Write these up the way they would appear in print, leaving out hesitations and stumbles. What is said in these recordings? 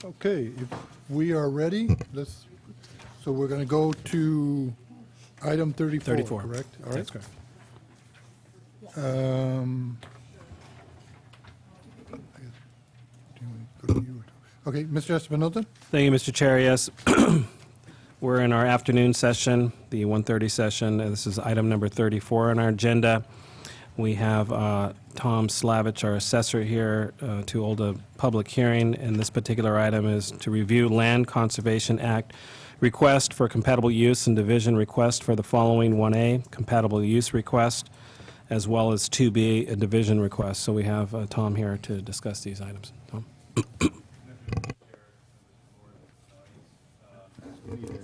Okay, if we are ready, so we're going to go to item 34, correct? All right. That's correct. Okay, Mr. Espinoza? Thank you, Mr. Chair. Yes, we're in our afternoon session, the 1:30 session. This is item number 34 on our agenda. We have Tom Slavich, our assessor here, to hold a public hearing, and this particular item is to review Land Conservation Act request for compatible use and division request for the following: 1A, compatible use request, as well as 2B, a division request. So we have Tom here to discuss these items.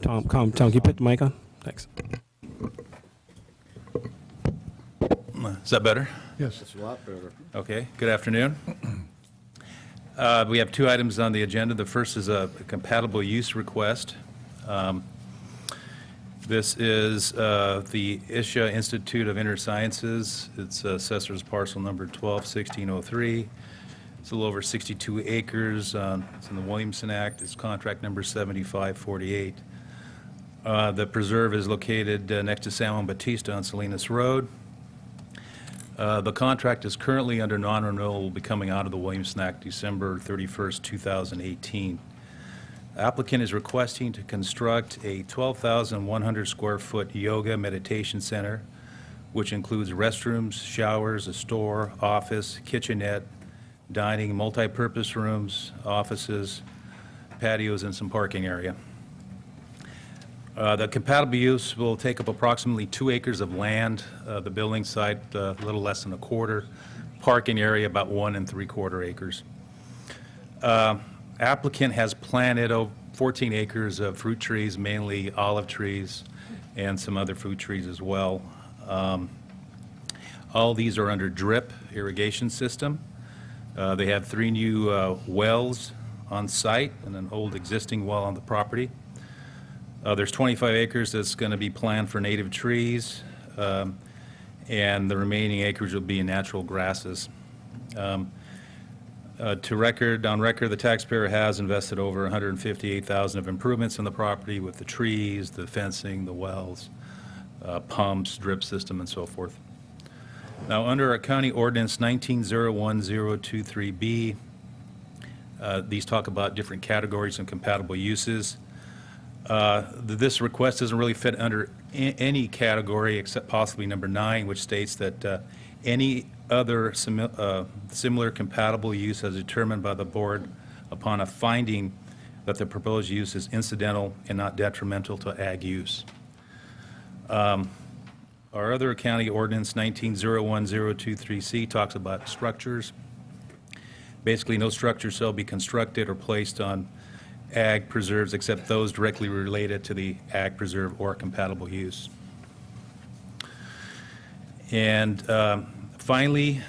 Tom, can you put the mic on? Thanks. Is that better? Yes. It's a lot better. Okay, good afternoon. We have two items on the agenda. The first is a compatible use request. This is the Isha Institute of Inner Sciences. It's assessor's parcel number 121603. It's a little over 62 acres. It's in the Williamson Act. It's contract number 7548. The preserve is located next to San Juan Bautista on Salinas Road. The contract is currently under non-renewal, will be coming out of the Williamson Act December 31st, 2018. Applicant is requesting to construct a 12,100 square foot yoga meditation center, which includes restrooms, showers, a store, office, kitchenette, dining, multi-purpose rooms, offices, patios, and some parking area. The compatible use will take up approximately 2 acres of land, the building site a little less than a quarter, parking area about 1 3/4 acres. Applicant has planted 14 acres of fruit trees, mainly olive trees, and some other fruit trees as well. All these are under drip irrigation system. They have 3 new wells on site and an old existing well on the property. There's 25 acres that's going to be planned for native trees, and the remaining acres will be in natural grasses. On record, the taxpayer has invested over $158,000 of improvements in the property with the trees, the fencing, the wells, pumps, drip system, and so forth. Now, under our county ordinance 1901-023B, these talk about different categories and compatible uses. This request doesn't really fit under any category except possibly number 9, which states that any other similar compatible use as determined by the board upon a finding that the proposed use is incidental and not detrimental to ag use. Our other county ordinance 1901-023C talks about structures. Basically, no structure shall be constructed or placed on ag preserves except those directly related to the ag preserve or compatible use. And finally,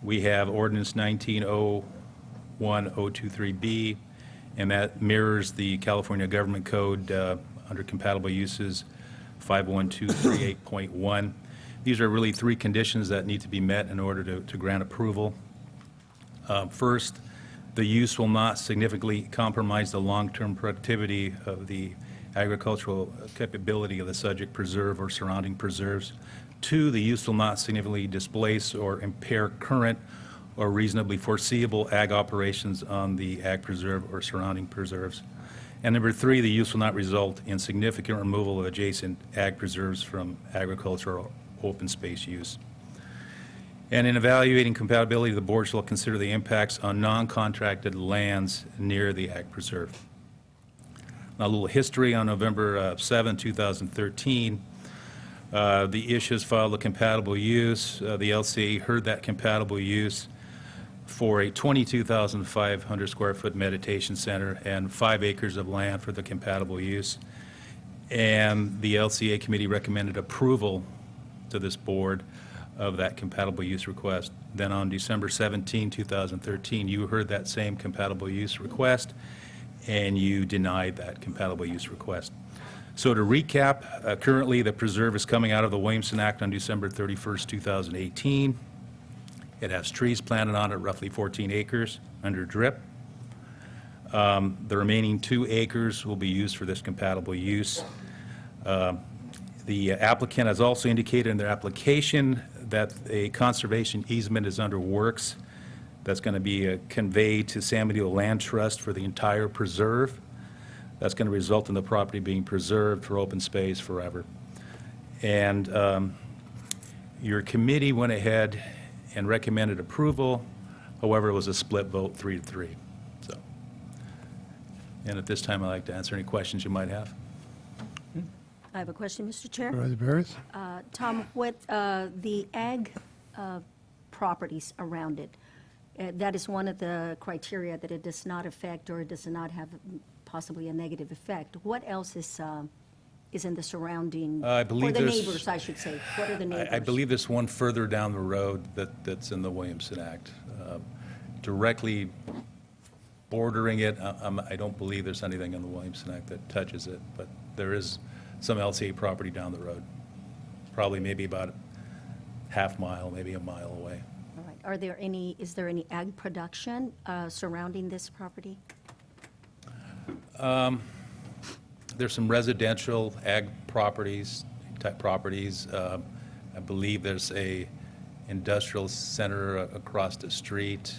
we have ordinance 1901-023B, and that mirrors the California Government Code under compatible uses 51238.1. These are really 3 conditions that need to be met in order to grant approval. First, the use will not significantly compromise the long-term productivity of the agricultural capability of the subject preserve or surrounding preserves. 2, the use will not significantly displace or impair current or reasonably foreseeable ag operations on the ag preserve or surrounding preserves. And number 3, the use will not result in significant removal of adjacent ag preserves from agricultural open space use. And in evaluating compatibility, the board shall consider the impacts on non-contracted lands near the ag preserve. Now, a little history. On November 7, 2013, the issues filed a compatible use. The LCA heard that compatible use for a 22,500 square foot meditation center and 5 acres of land for the compatible use. And the LCA committee recommended approval to this board of that compatible use request. Then on December 17, 2013, you heard that same compatible use request, and you denied that compatible use request. So to recap, currently the preserve is coming out of the Williamson Act on December 31st, 2018. It has trees planted on it, roughly 14 acres, under drip. The remaining 2 acres will be used for this compatible use. The applicant has also indicated in their application that a conservation easement is under works that's going to be conveyed to San Benito Land Trust for the entire preserve. That's going to result in the property being preserved for open space forever. And your committee went ahead and recommended approval. However, it was a split vote, 3-3. So, and at this time, I'd like to answer any questions you might have. I have a question, Mr. Chair. Supervisor Barris? Tom, what the ag properties around it, that is one of the criteria that it does not affect or it does not have possibly a negative effect. What else is in the surrounding, I believe for the there's- neighbors, I should say? What are the neighbors? I believe there's one further down the road that's in the Williamson Act. Directly bordering it, I don't believe there's anything in the Williamson Act that touches it, but there is some LCA property down the road, probably maybe about half mile, maybe a mile away. All right. Is there any ag production surrounding this property? There's some residential ag type properties. I believe there's a industrial center across the street.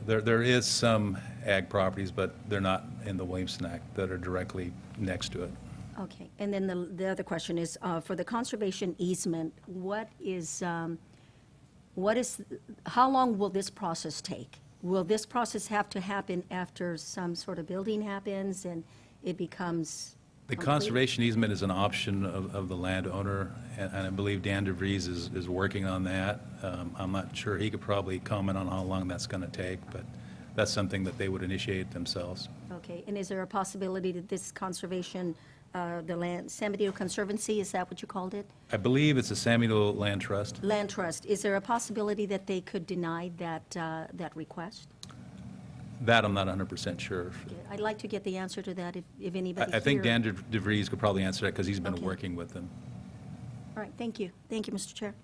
There is some ag properties, but they're not in the Williamson Act that are directly next to it. Okay, and then the other question is, for the conservation easement, how long will this process take? Will this process have to happen after some sort of building happens and it becomes The complete? conservation easement is an option of the landowner, and I believe Dan DeVries is working on that. I'm not sure, he could probably comment on how long that's going to take, but that's something that they would initiate themselves. Okay, and is there a possibility that this conservation, San Benito Conservancy, is that what you called it? I believe it's a San Benito Land Trust. Land Trust, is there a possibility that they could deny that request? That I'm not 100% sure. I'd like to get the answer to that if anybody here. I think Dan DeVries could probably answer that because he's been Okay. working with them. All right, thank you. Thank you, Mr. Chair.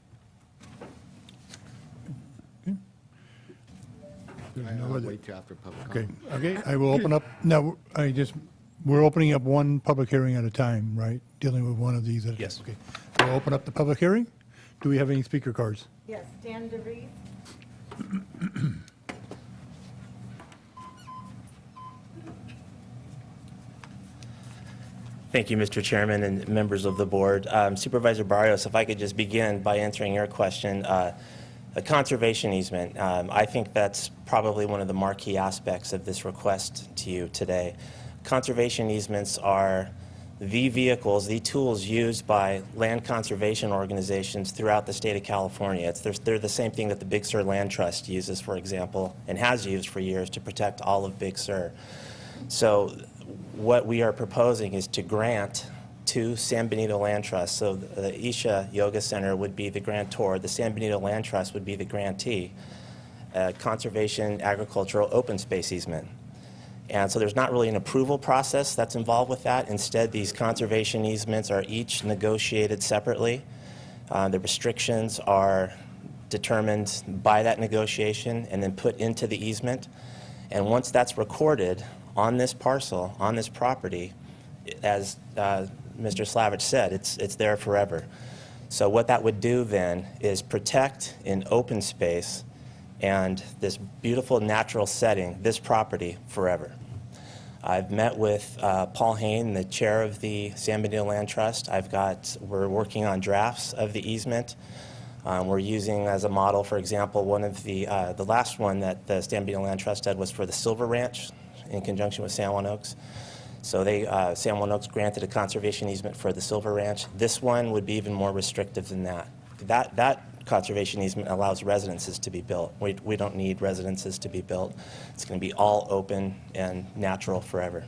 There's no Wait till after public Okay, comment. okay, I will open up, now, we're opening up one public hearing at a time, right? Dealing with one of these at a time? Yes. Okay. We'll open up the public hearing. Do we have any speaker cards? Yes, Dan DeVries. Thank you, Mr. Chairman and members of the board. Supervisor Barrios, if I could just begin by answering your question. A conservation easement, I think that's probably one of the marquee aspects of this request to you today. Conservation easements are the vehicles, the tools used by land conservation organizations throughout the state of California. They're the same thing that the Big Sur Land Trust uses, for example, and has used for years to protect all of Big Sur. So what we are proposing is to grant to San Benito Land Trust. So the Isha Yoga Center would be the grantor. The San Benito Land Trust would be the grantee. Conservation agricultural open space easement. And so there's not really an approval process that's involved with that. Instead, these conservation easements are each negotiated separately. The restrictions are determined by that negotiation and then put into the easement. And once that's recorded on this parcel, on this property, as Mr. Slavich said, it's there forever. So what that would do then is protect in open space and this beautiful natural setting, this property, forever. I've met with Paul Hain, the chair of the San Benito Land Trust. We're working on drafts of the easement. We're using as a model, for example, one of the last one that the San Benito Land Trust did was for the Silver Ranch in conjunction with San Juan Oaks. So San Juan Oaks granted a conservation easement for the Silver Ranch. This one would be even more restrictive than that. That conservation easement allows residences to be built. We don't need residences to be built. It's going to be all open and natural forever.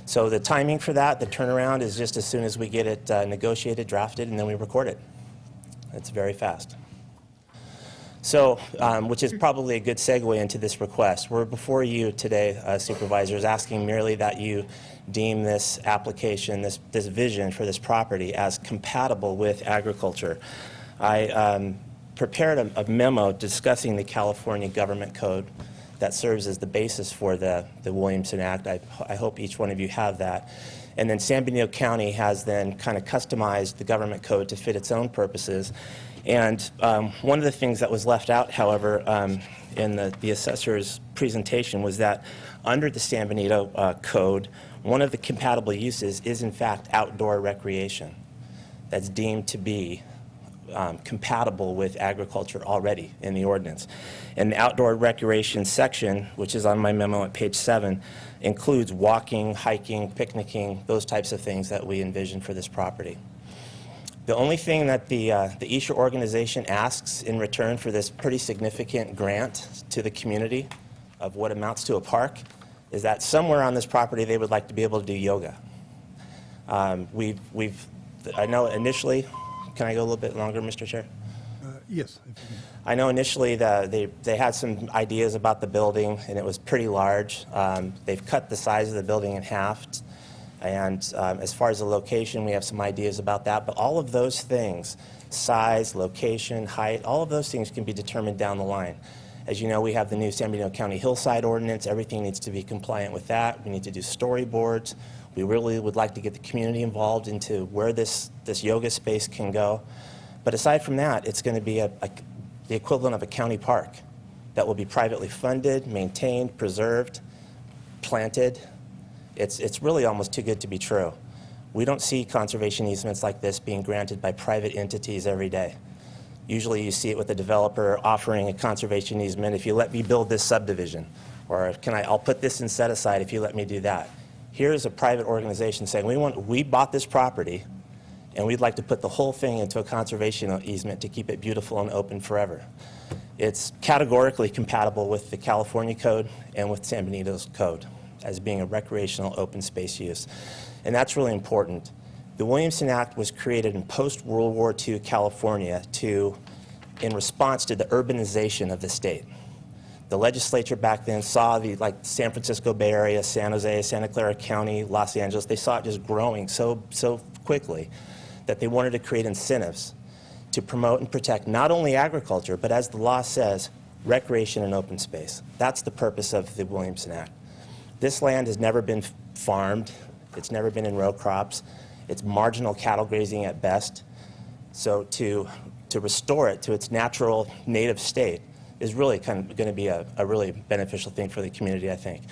So the timing for that, the turnaround, is just as soon as we get it negotiated, drafted, and then we record it. It's very fast. So, which is probably a good segue into this request. We're before you today, supervisors, asking merely that you deem this application, this vision for this property as compatible with agriculture. I prepared a memo discussing the California Government Code that serves as the basis for the Williamson Act. I hope each one of you have that. And then San Benito County has then kind of customized the government code to fit its own purposes. And one of the things that was left out, however, in the assessor's presentation was that under the San Benito code, one of the compatible uses is in fact outdoor recreation that's deemed to be compatible with agriculture already in the ordinance. And the outdoor recreation section, which is on my memo at page 7, includes walking, hiking, picnicking, those types of things that we envision for this property. The only thing that the Isha organization asks in return for this pretty significant grant to the community of what amounts to a park is that somewhere on this property they would like to be able to do yoga. I know initially, can I go a little bit longer, Mr. Chair? Yes. If you can. I know initially they had some ideas about the building, and it was pretty large. They've cut the size of the building in half, and as far as the location, we have some ideas about that. But all of those things, size, location, height, all of those things can be determined down the line. As you know, we have the new San Benito County Hillside Ordinance. Everything needs to be compliant with that. We need to do storyboards. We really would like to get the community involved into where this yoga space can go. But aside from that, it's going to be the equivalent of a county park that will be privately funded, maintained, preserved, planted. It's really almost too good to be true. We don't see conservation easements like this being granted by private entities every day. Usually you see it with a developer offering a conservation easement if you let me build this subdivision, or I'll put this in set aside if you let me do that. Here's a private organization saying we bought this property and we'd like to put the whole thing into a conservation easement to keep it beautiful and open forever. It's categorically compatible with the California code and with San Benito's code as being a recreational open space use. And that's really important. The Williamson Act was created in post-World War II California in response to the urbanization of the state. The legislature back then saw like San Francisco Bay Area, San Jose, Santa Clara County, Los Angeles, they saw it just growing so quickly that they wanted to create incentives to promote and protect not only agriculture, but as the law says, recreation and open space. That's the purpose of the Williamson Act. This land has never been farmed. It's never been in row crops. It's marginal cattle grazing at best. So to restore it to its natural native state is really kind of going to be a really beneficial thing for the community, I think.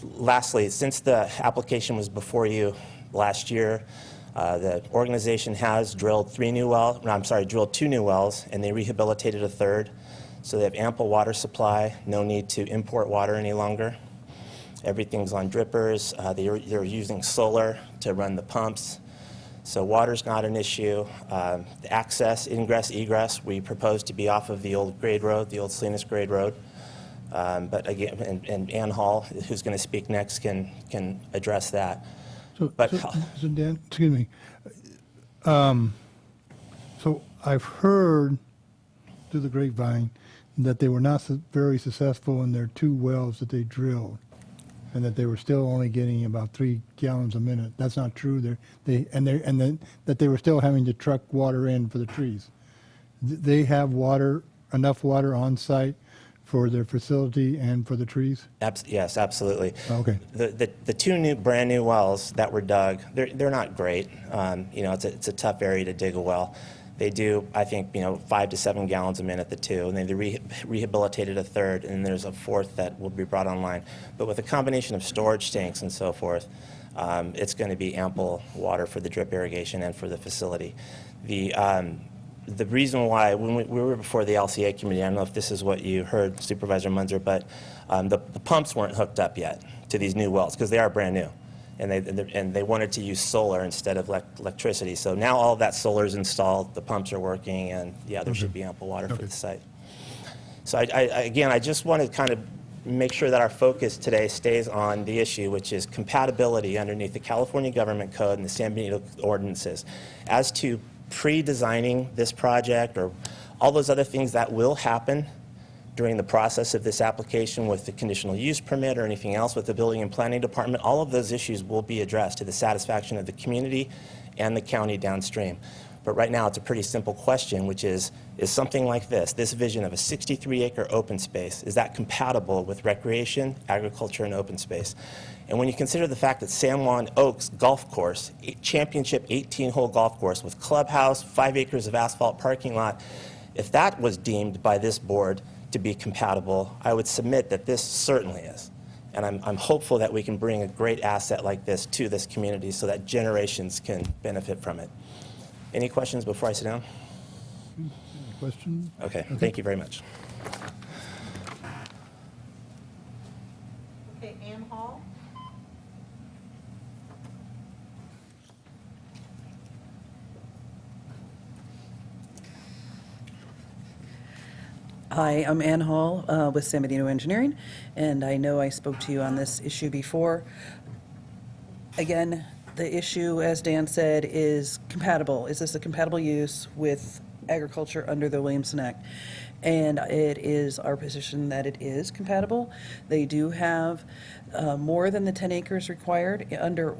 Lastly, since the application was before you last year, the organization has drilled 2 new wells, and they rehabilitated a third. So they have ample water supply, no need to import water any longer. Everything's on drippers. They're using solar to run the pumps. So water's not an issue. The access, ingress, egress, we propose to be off of the old grade road, the old Salinas grade road. But again, and Ann Hall, who's going to speak next, can address that. So Dan, excuse me. So I've heard through the grapevine that they were not very successful in their 2 wells that they drilled, and that they were still only getting about 3 gallons a minute. That's not true. That they were still having to truck water in for the trees. They have enough water on site for their facility and for the trees? Yes, absolutely. Okay. The 2 brand new wells that were dug, they're not great. It's a tough area to dig a well. They do, I think, 5 to 7 gallons a minute, the 2, and then they rehabilitated a third, and there's a 4th that will be brought online. But with a combination of storage tanks and so forth, it's going to be ample water for the drip irrigation and for the facility. The reason why, when we were before the LCA committee, I don't know if this is what you heard, Supervisor Munzer, but the pumps weren't hooked up yet to these new wells because they are brand new. And they wanted to use solar instead of electricity. So now all of that solar is installed, the pumps are working, and yeah, there should be ample water for the site. So I just want to kind of make sure that our focus today stays on the issue, which is compatibility underneath the California Government Code and the San Benito ordinances. As to pre-designing this project or all those other things that will happen during the process of this application with the conditional use permit or anything else with the Building and Planning Department, all of those issues will be addressed to the satisfaction of the community and the county downstream. But right now, it's a pretty simple question, which is something like this vision of a 63-acre open space, is that compatible with recreation, agriculture, and open space? And when you consider the fact that San Juan Oaks Golf Course, championship 18-hole golf course with clubhouse, 5 acres of asphalt parking lot, if that was deemed by this board to be compatible, I would submit that this certainly is. And I'm hopeful that we can bring a great asset like this to this community so that generations can benefit from it. Any questions before I sit down? Question? Okay, thank you very much. Okay, Ann Hall? Hi, I'm Ann Hall with San Benito Engineering, and I know I spoke to you on this issue before. Again, the issue, as Dan said, is compatible. Is this a compatible use with agriculture under the Williamson Act? And it is our position that it is compatible. They do have more than the 10 acres required under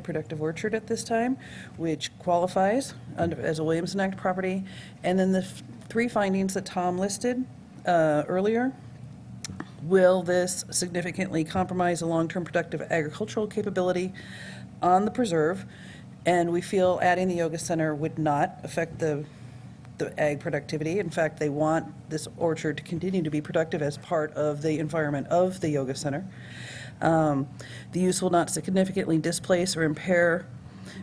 productive orchard at this time, which qualifies as a Williamson Act property. And then the three findings that Tom listed earlier. Will this significantly compromise the long-term productive agricultural capability on the preserve? And we feel adding the yoga center would not affect the ag productivity. In fact, they want this orchard to continue to be productive as part of the environment of the yoga center. The use will not significantly displace or impair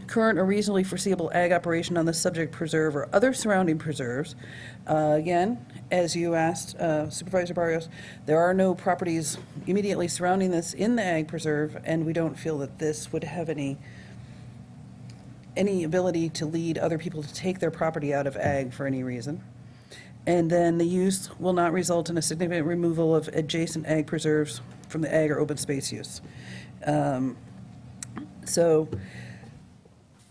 current or reasonably foreseeable ag operation on the subject preserve or other surrounding preserves. Again, as you asked Supervisor Barrios, there are no properties immediately surrounding this in the ag preserve, and we don't feel that this would have any ability to lead other people to take their property out of ag for any reason. And then the use will not result in a significant removal of adjacent ag preserves from the ag or open space use. So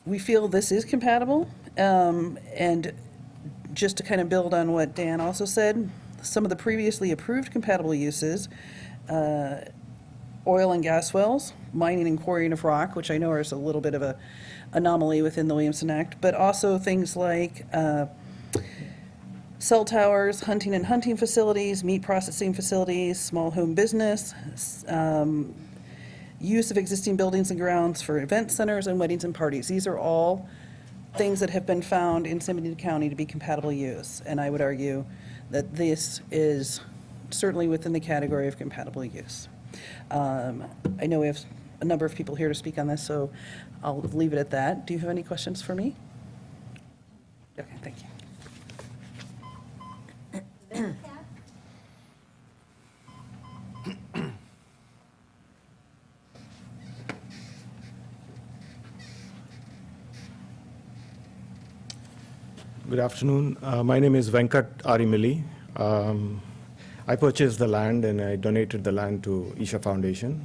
we feel this is compatible. And just to kind of build on what Dan also said, some of the previously approved compatible uses, oil and gas wells, mining and quarrying of rock, which I know is a little bit of a anomaly within the Williamson Act, but also things like cell towers, hunting and hunting facilities, meat processing facilities, small home business, use of existing buildings and grounds for event centers and weddings and parties. These are all things that have been found in San Benito County to be compatible use, and I would argue that this is certainly within the category of compatible use. I know we have a number of people here to speak on this, so I'll leave it at that. Do you have any questions for me? Okay, thank you. Good afternoon. My name is Venkat Arimili. I purchased the land and I donated the land to Isha Foundation.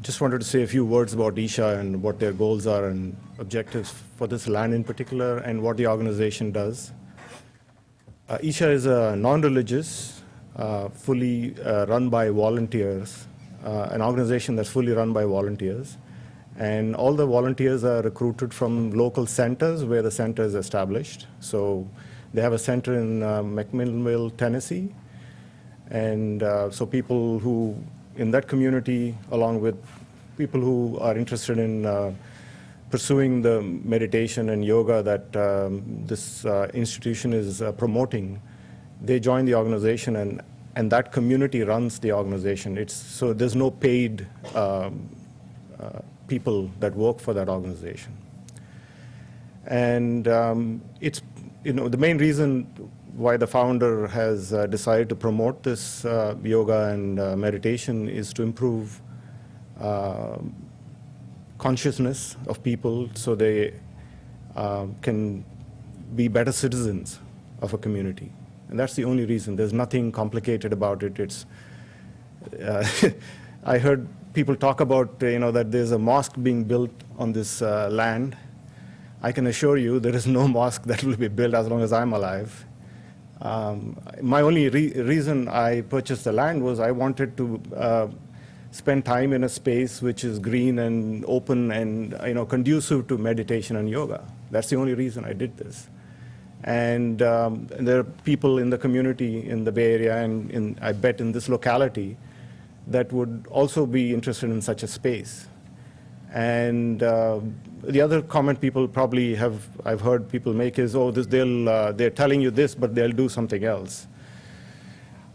Just wanted to say a few words about Isha and what their goals are and objectives for this land in particular and what the organization does. Isha is a non-religious, fully run by volunteers, an organization that's fully run by volunteers. And all the volunteers are recruited from local centers where the center is established. So they have a center in McMinnville, Tennessee. And so people who in that community, along with people who are interested in pursuing the meditation and yoga that this institution is promoting, they join the organization, and that community runs the organization. So there's no paid people that work for that organization. And it's, the main reason why the founder has decided to promote this yoga and meditation is to improve consciousness of people so they can be better citizens of a community. And that's the only reason. There's nothing complicated about it. It's, I heard people talk about, that there's a mosque being built on this land. I can assure you there is no mosque that will be built as long as I'm alive. My only reason I purchased the land was I wanted to spend time in a space which is green and open and conducive to meditation and yoga. That's the only reason I did this. And there are people in the community in the Bay Area and I bet in this locality that would also be interested in such a space. And the other comment people probably I've heard people make is, oh, they're telling you this, but they'll do something else.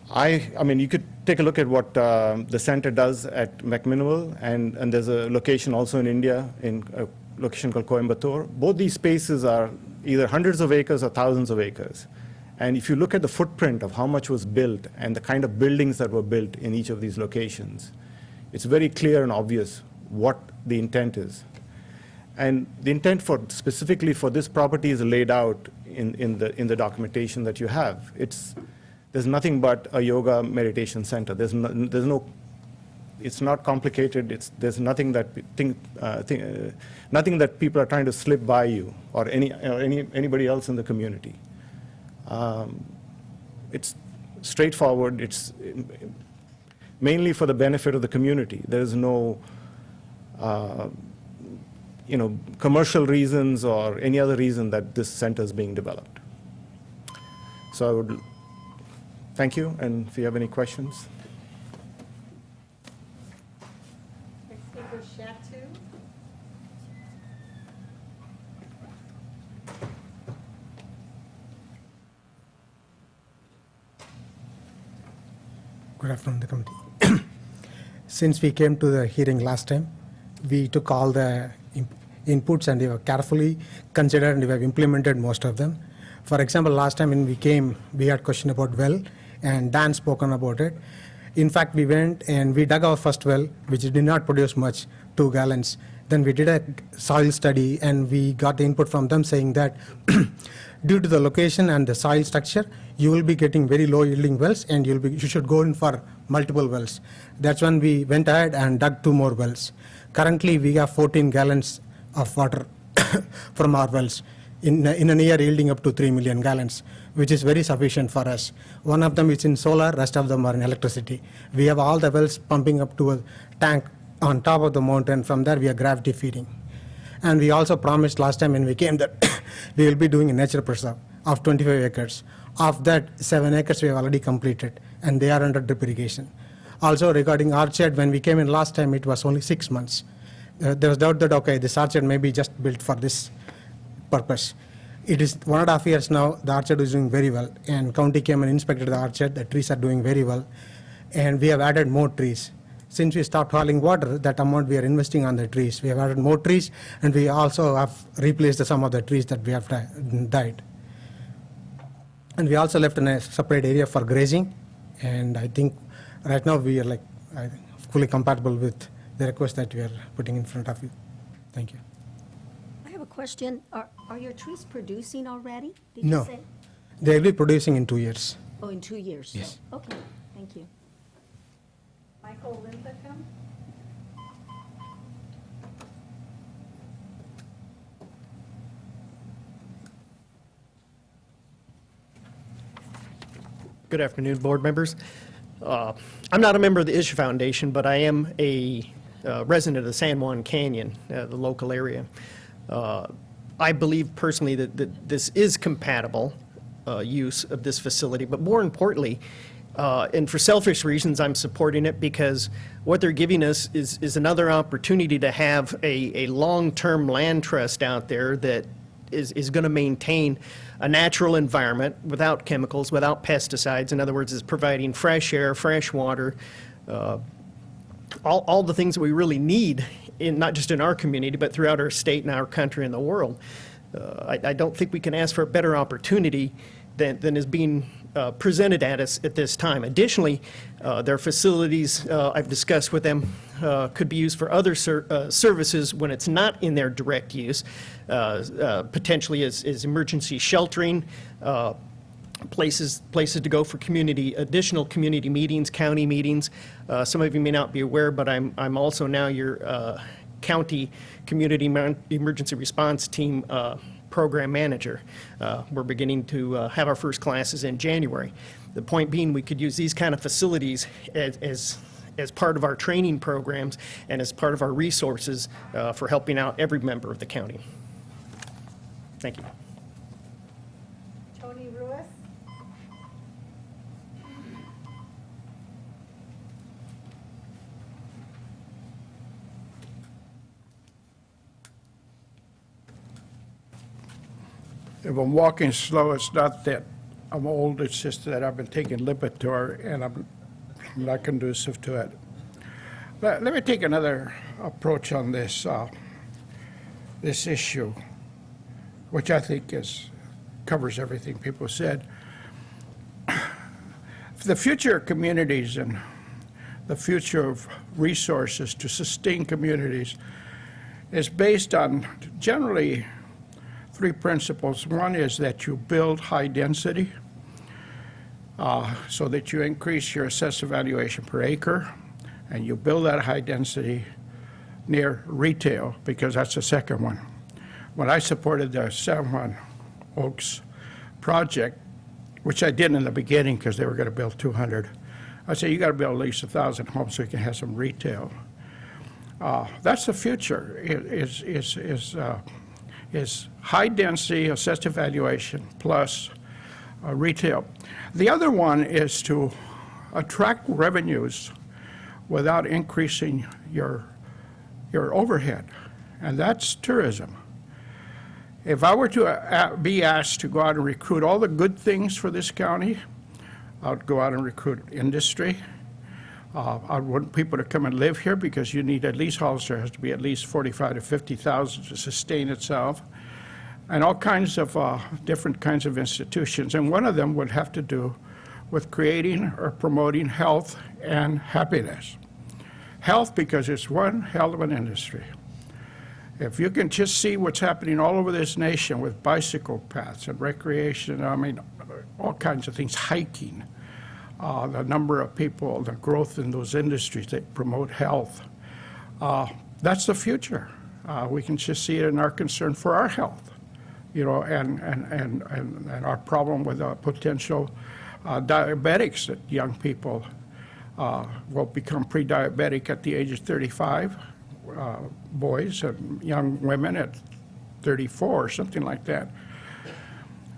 I mean, you could take a look at what the center does at McMinnville, and there's a location also in India, in a location called Coimbatore. Both these spaces are either hundreds of acres or thousands of acres. And if you look at the footprint of how much was built and the kind of buildings that were built in each of these locations, it's very clear and obvious what the intent is. And the intent specifically for this property is laid out in the documentation that you have. There's nothing but a yoga meditation center. It's not complicated. There's nothing that nothing that people are trying to slip by you or anybody else in the community. It's straightforward. It's mainly for the benefit of the community. There's no commercial reasons or any other reason that this center is being developed. So I would thank you, and if you have any questions. Next speaker, Shatu. Good afternoon, the committee. Since we came to the hearing last time, we took all the inputs and we have carefully considered and we have implemented most of them. For example, last time when we came, we had question about well, and Dan spoken about it. In fact, we went and we dug our first well, which did not produce much, 2 gallons. Then we did a soil study and we got the input from them saying that due to the location and the soil structure, you will be getting very low yielding wells and you should go in for multiple wells. That's when we went ahead and dug 2 more wells. Currently, we have 14 gallons of water from our wells in a year yielding up to 3 million gallons, which is very sufficient for us. One of them is in solar, rest of them are in electricity. We have all the wells pumping up to a tank on top of the mountain. From there, we are gravity feeding. And we also promised last time when we came that we will be doing a nature preserve of 25 acres. Of that, 7 acres we have already completed, and they are under drip irrigation. Also, regarding orchard, when we came in last time, it was only 6 months. There was doubt that, okay, this orchard may be just built for this purpose. It is 1.5 years now, the orchard is doing very well, and county came and inspected the orchard, the trees are doing very well, and we have added more trees. Since we stopped hauling water, that amount we are investing on the trees. We have added more trees, and we also have replaced some of the trees that we have died. And we also left in a separate area for grazing, and I think right now we are fully compatible with the request that we are putting in front of you. Thank you. I have a question. Are your trees producing already? Did No. you say? They will be producing in 2 years. Oh, in 2 years? Yes. Okay, thank you. Michael Linthicum. Good afternoon, board members. I'm not a member of the Issue Foundation, but I am a resident of the San Juan Canyon, the local area. I believe personally that this is compatible use of this facility, but more importantly, and for selfish reasons, I'm supporting it because what they're giving us is another opportunity to have a long-term land trust out there that is going to maintain a natural environment without chemicals, without pesticides. In other words, is providing fresh air, fresh water, all the things that we really need, not just in our community, but throughout our state and our country and the world. I don't think we can ask for a better opportunity than is being presented at us at this time. Additionally, their facilities, I've discussed with them, could be used for other services when it's not in their direct use, potentially as emergency sheltering, places to go for additional community meetings, county meetings. Some of you may not be aware, but I'm also now your county community emergency response team program manager. We're beginning to have our first classes in January. The point being, we could use these kind of facilities as part of our training programs and as part of our resources for helping out every member of the county. Thank you. Tony Ruiz. If I'm walking slow, it's not that I'm old, it's just that I've been taking Lipitor and I'm not conducive to it. But let me take another approach on this, this issue, which I think covers everything people said. The future of communities and the future of resources to sustain communities is based on generally three principles. One is that you build high density so that you increase your assessed valuation per acre, and you build that high density near retail, because that's the second one. When I supported the San Juan Oaks project, which I did in the beginning because they were going to build 200, I said, you got to build at least 1,000 homes so you can have some retail. That's the future, is high density assessed valuation plus retail. The other one is to attract revenues without increasing your overhead, and that's tourism. If I were to be asked to go out and recruit all the good things for this county, I would go out and recruit industry. I want people to come and live here, because you need at least, Hollister has to be at least 45 to 50,000 to sustain itself, and all kinds of different kinds of institutions. And one of them would have to do with creating or promoting health and happiness. Health, because it's one hell of an industry. If you can just see what's happening all over this nation with bicycle paths and recreation, I mean, all kinds of things, hiking, the number of people, the growth in those industries that promote health, that's the future. We can just see it in our concern for our health, you know, and our problem with potential diabetics, that young people will become pre-diabetic at the age of 35, boys and young women at 34 or something like that.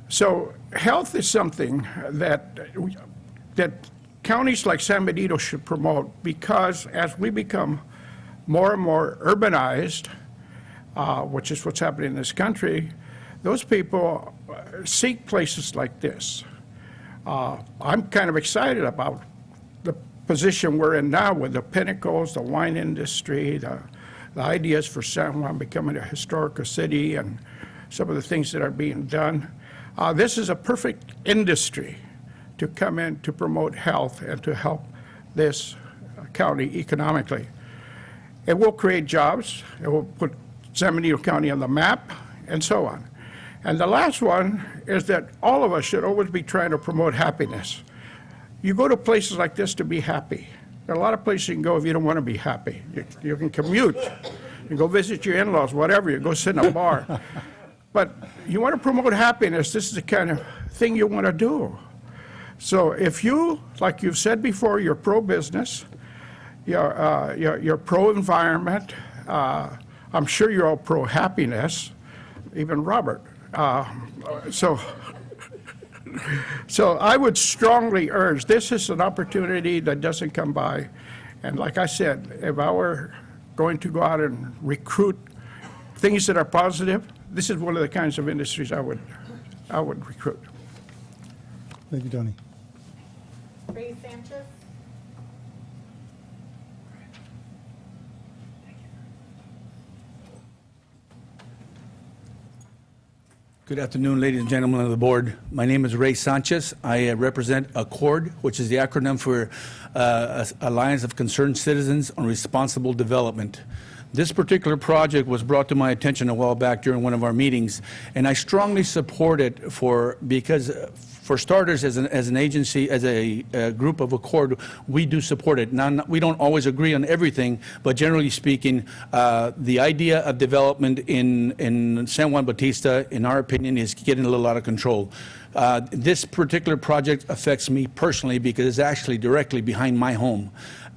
So health is something that counties like San Benito should promote, because as we become more and more urbanized, which is what's happening in this country, those people seek places like this. I'm kind of excited about the position we're in now with the pinnacles, the wine industry, the ideas for San Juan becoming a historical city, and some of the things that are being done. This is a perfect industry to come in to promote health and to help this county economically. It will create jobs, it will put San Benito County on the map, and so on. And the last one is that all of us should always be trying to promote happiness. You go to places like this to be happy. There are a lot of places you can go if you don't want to be happy. You can commute, you go visit your in-laws, whatever, you go sit in a bar. But you want to promote happiness, this is the kind of thing you want to do. So if you, like you've said before, you're pro-business, you're pro-environment, I'm sure you're all pro-happiness, even Robert. So I would strongly urge, this is an opportunity that doesn't come by. And like I said, if I were going to go out and recruit things that are positive, this is one of the kinds of industries I would recruit. Thank you, Tony. Ray Sanchez. Good afternoon, ladies and gentlemen of the board. My name is Ray Sanchez. I represent ACCORD, which is the acronym for Alliance of Concerned Citizens on Responsible Development. This particular project was brought to my attention a while back during one of our meetings, and I strongly support it because for starters, as an agency, as a group of ACCORD, we do support it. Now, we don't always agree on everything, but generally speaking, the idea of development in San Juan Bautista, in our opinion, is getting a little out of control. This particular project affects me personally because it's actually directly behind my home.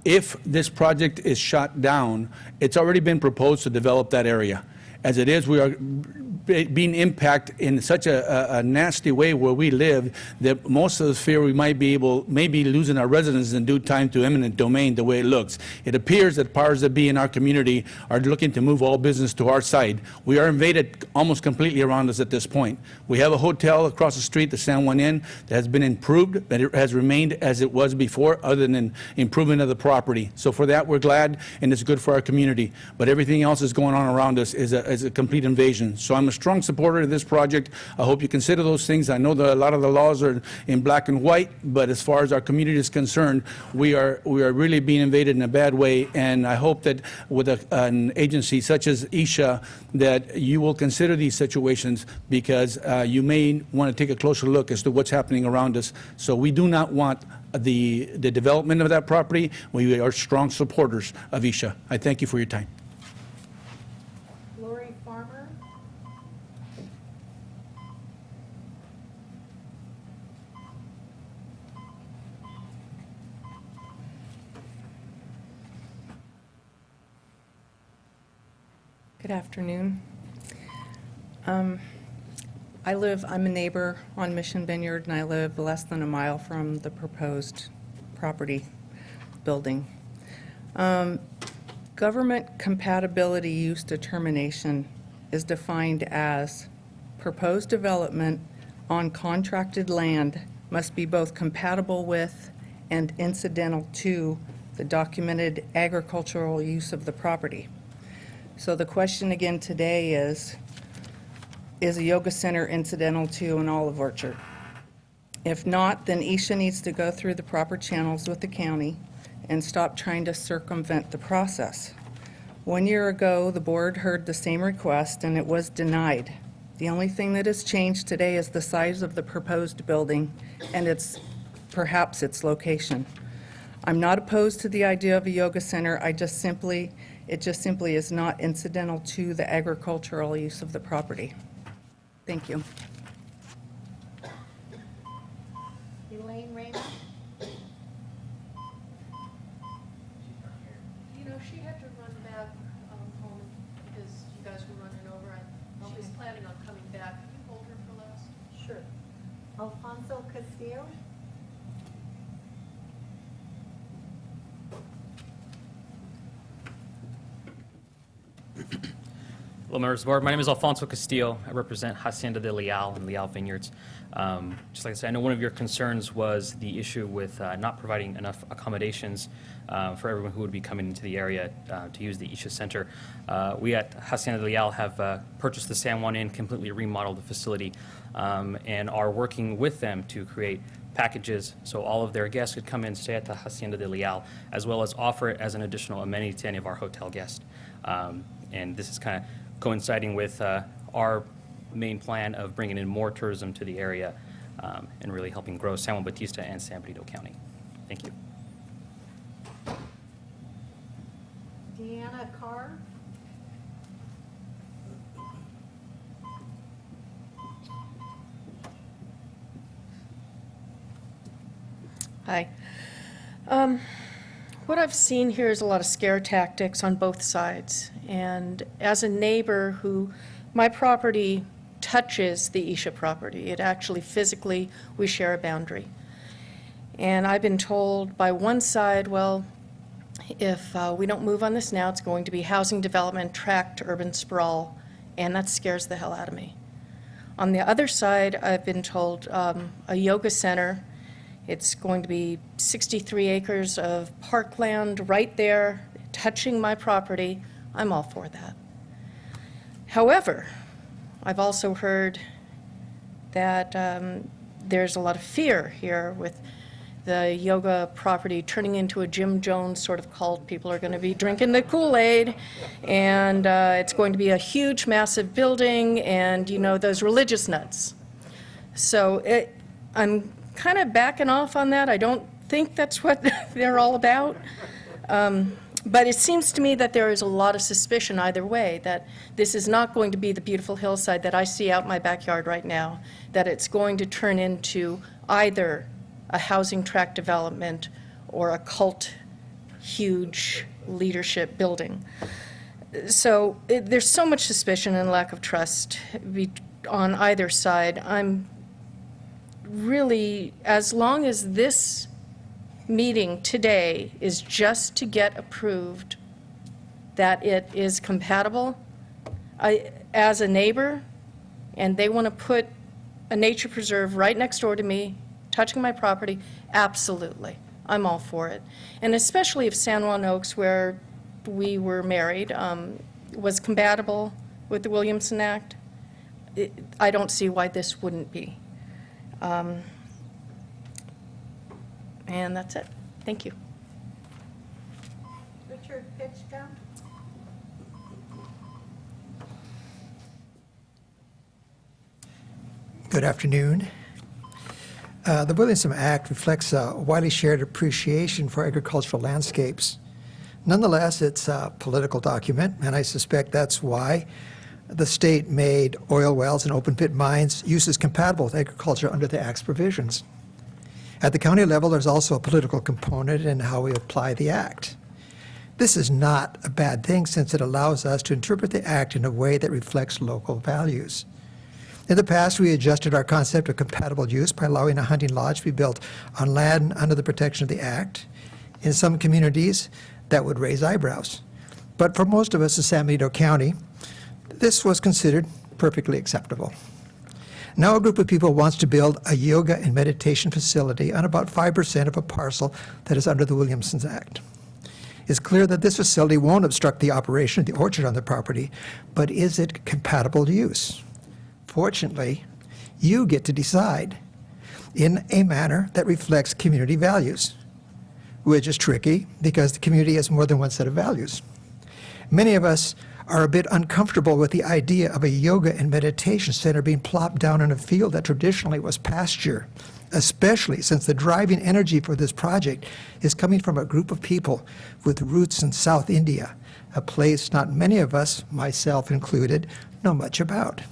If this project is shut down, it's already been proposed to develop that area. As it is, we are being impacted in such a nasty way where we live that most of us fear we might be losing our residence in due time to eminent domain the way it looks. It appears that powers that be in our community are looking to move all business to our side. We are invaded almost completely around us at this point. We have a hotel across the street, the San Juan Inn, that has been improved, but it has remained as it was before, other than an improvement of the property. So for that, we're glad, and it's good for our community. But everything else that's going on around us is a complete invasion. So I'm a strong supporter of this project. I hope you consider those things. I know that a lot of the laws are in black and white, but as far as our community is concerned, we are really being invaded in a bad way. And I hope that with an agency such as Isha, that you will consider these situations, because you may want to take a closer look as to what's happening around us. So we do not want the development of that property. We are strong supporters of Isha. I thank you for your time. Lori Farmer. Good afternoon. I'm a neighbor on Mission Vineyard, and I live less than a mile from the proposed property building. Government compatibility use determination is defined as proposed development on contracted land must be both compatible with and incidental to the documented agricultural use of the property. So the question again today is a yoga center incidental to an olive orchard? If not, then Isha needs to go through the proper channels with the county and stop trying to circumvent the process. 1 year ago, the board heard the same request and it was denied. The only thing that has changed today is the size of the proposed building and perhaps its location. I'm not opposed to the idea of a yoga center. It just simply is not incidental to the agricultural use of the property. Thank you. Elaine Raymond. You know, she had to run back home because you guys were running over. She's planning on coming back. Can you hold her for last? Sure. Alfonso Castillo. Hello, members of the board. My name is Alfonso Castillo. I represent Hacienda de Leal and Leal Vineyards. Just like I said, I know one of your concerns was the issue with not providing enough accommodations for everyone who would be coming into the area to use the Isha Center. We at Hacienda de Leal have purchased the San Juan Inn, completely remodeled the facility, and are working with them to create packages so all of their guests could come in, stay at the Hacienda de Leal, as well as offer it as an additional amenity to any of our hotel guests. And this is kind of coinciding with our main plan of bringing in more tourism to the area and really helping grow San Juan Bautista and San Benito County. Thank you. Deanna Carr. Hi. What I've seen here is a lot of scare tactics on both sides. And as a neighbor my property touches the Isha property. It actually physically, we share a boundary. And I've been told by one side, well, if we don't move on this now, it's going to be housing development, tract, urban sprawl, and that scares the hell out of me. On the other side, I've been told a yoga center. It's going to be 63 acres of parkland right there, touching my property. I'm all for that. However, I've also heard that there's a lot of fear here with the yoga property turning into a Jim Jones sort of cult. People are going to be drinking the Kool-Aid, and it's going to be a huge, massive building, and, you know, those religious nuts. So I'm kind of backing off on that. I don't think that's what they're all about. But it seems to me that there is a lot of suspicion either way, that this is not going to be the beautiful hillside that I see out my backyard right now, that it's going to turn into either a housing tract development or a cult, huge leadership building. So there's so much suspicion and lack of trust on either side. I'm really, as long as this meeting today is just to get approved that it is compatible, as a neighbor, and they want to put a nature preserve right next door to me, touching my property, absolutely. I'm all for it. And especially if San Juan Oaks, where we were married, was compatible with the Williamson Act, I don't see why this wouldn't be. And that's it. Thank you. Richard Pitchcom? Good afternoon. The Williamson Act reflects a widely shared appreciation for agricultural landscapes. Nonetheless, it's a political document, and I suspect that's why the state made oil wells and open pit mines uses compatible with agriculture under the Act's provisions. At the county level, there's also a political component in how we apply the Act. This is not a bad thing, since it allows us to interpret the Act in a way that reflects local values. In the past, we adjusted our concept of compatible use by allowing a hunting lodge to be built on land under the protection of the Act. In some communities, that would raise eyebrows. But for most of us in San Benito County, this was considered perfectly acceptable. Now a group of people wants to build a yoga and meditation facility on about 5% of a parcel that is under the Williamson Act. It's clear that this facility won't obstruct the operation of the orchard on the property, but is it compatible use? Fortunately, you get to decide in a manner that reflects community values, which is tricky because the community has more than one set of values. Many of us are a bit uncomfortable with the idea of a yoga and meditation center being plopped down in a field that traditionally was pasture, especially since the driving energy for this project is coming from a group of people with roots in South India, a place not many of us, myself included, know much about.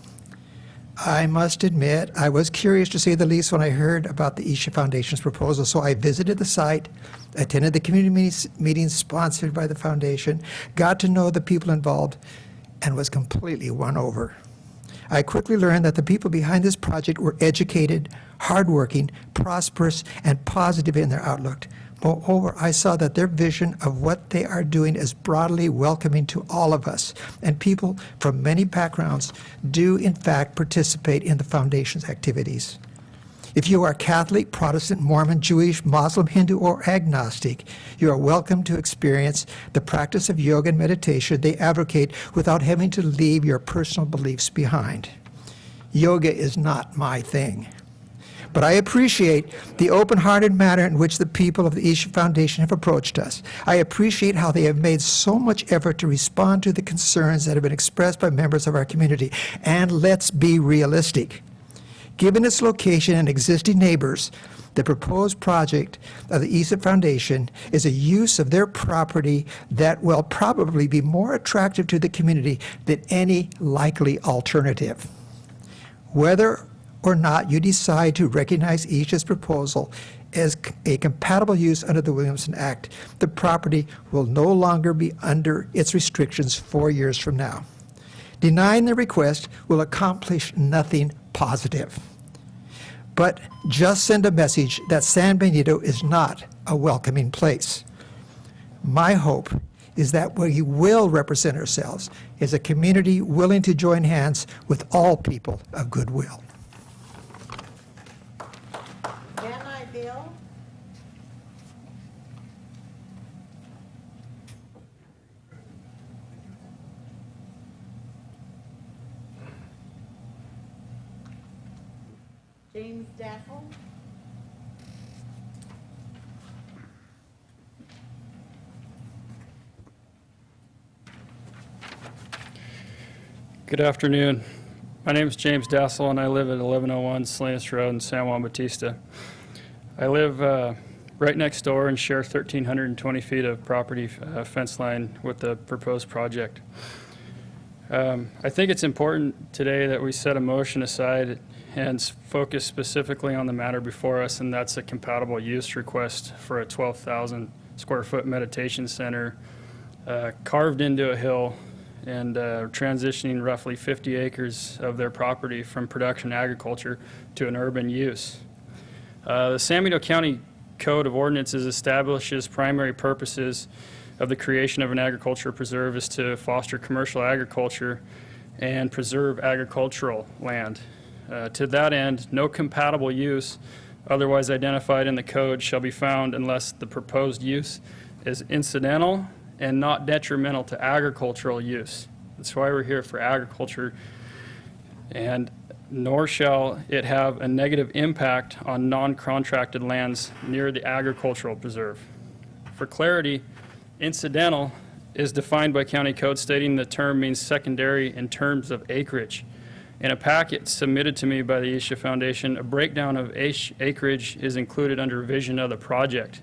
I must admit, I was curious to say the least when I heard about the Isha Foundation's proposal, so I visited the site, attended the community meetings sponsored by the foundation, got to know the people involved, and was completely won over. I quickly learned that the people behind this project were educated, hardworking, prosperous, and positive in their outlook. Moreover, I saw that their vision of what they are doing is broadly welcoming to all of us, and people from many backgrounds do in fact participate in the foundation's activities. If you are Catholic, Protestant, Mormon, Jewish, Muslim, Hindu, or agnostic, you are welcome to experience the practice of yoga and meditation they advocate without having to leave your personal beliefs behind. Yoga is not my thing. But I appreciate the open-hearted manner in which the people of the Isha Foundation have approached us. I appreciate how they have made so much effort to respond to the concerns that have been expressed by members of our community. And let's be realistic. Given its location and existing neighbors, the proposed project of the Isha Foundation is a use of their property that will probably be more attractive to the community than any likely alternative. Whether or not you decide to recognize Isha's proposal as a compatible use under the Williamson Act, the property will no longer be under its restrictions 4 years from now. Denying the request will accomplish nothing positive, but just send a message that San Benito is not a welcoming place. My hope is that we will represent ourselves as a community willing to join hands with all people of goodwill. Bill? James Daffel? Good afternoon. My name is James Dassel, and I live at 1101 Salinas Road in San Juan Bautista. I live right next door and share 1,320 feet of property fence line with the proposed project. I think it's important today that we set a motion aside and focus specifically on the matter before us, and that's a compatible use request for a 12,000 square foot meditation center carved into a hill and transitioning roughly 50 acres of their property from production agriculture to an urban use. The San Benito County Code of Ordinances establishes primary purposes of the creation of an agricultural preserve is to foster commercial agriculture and preserve agricultural land. To that end, no compatible use otherwise identified in the code shall be found unless the proposed use is incidental and not detrimental to agricultural use. That's why we're here, for agriculture, and nor shall it have a negative impact on non-contracted lands near the agricultural preserve. For clarity, incidental is defined by county code, stating the term means secondary in terms of acreage. In a packet submitted to me by the Isha Foundation, a breakdown of acreage is included under vision of the project.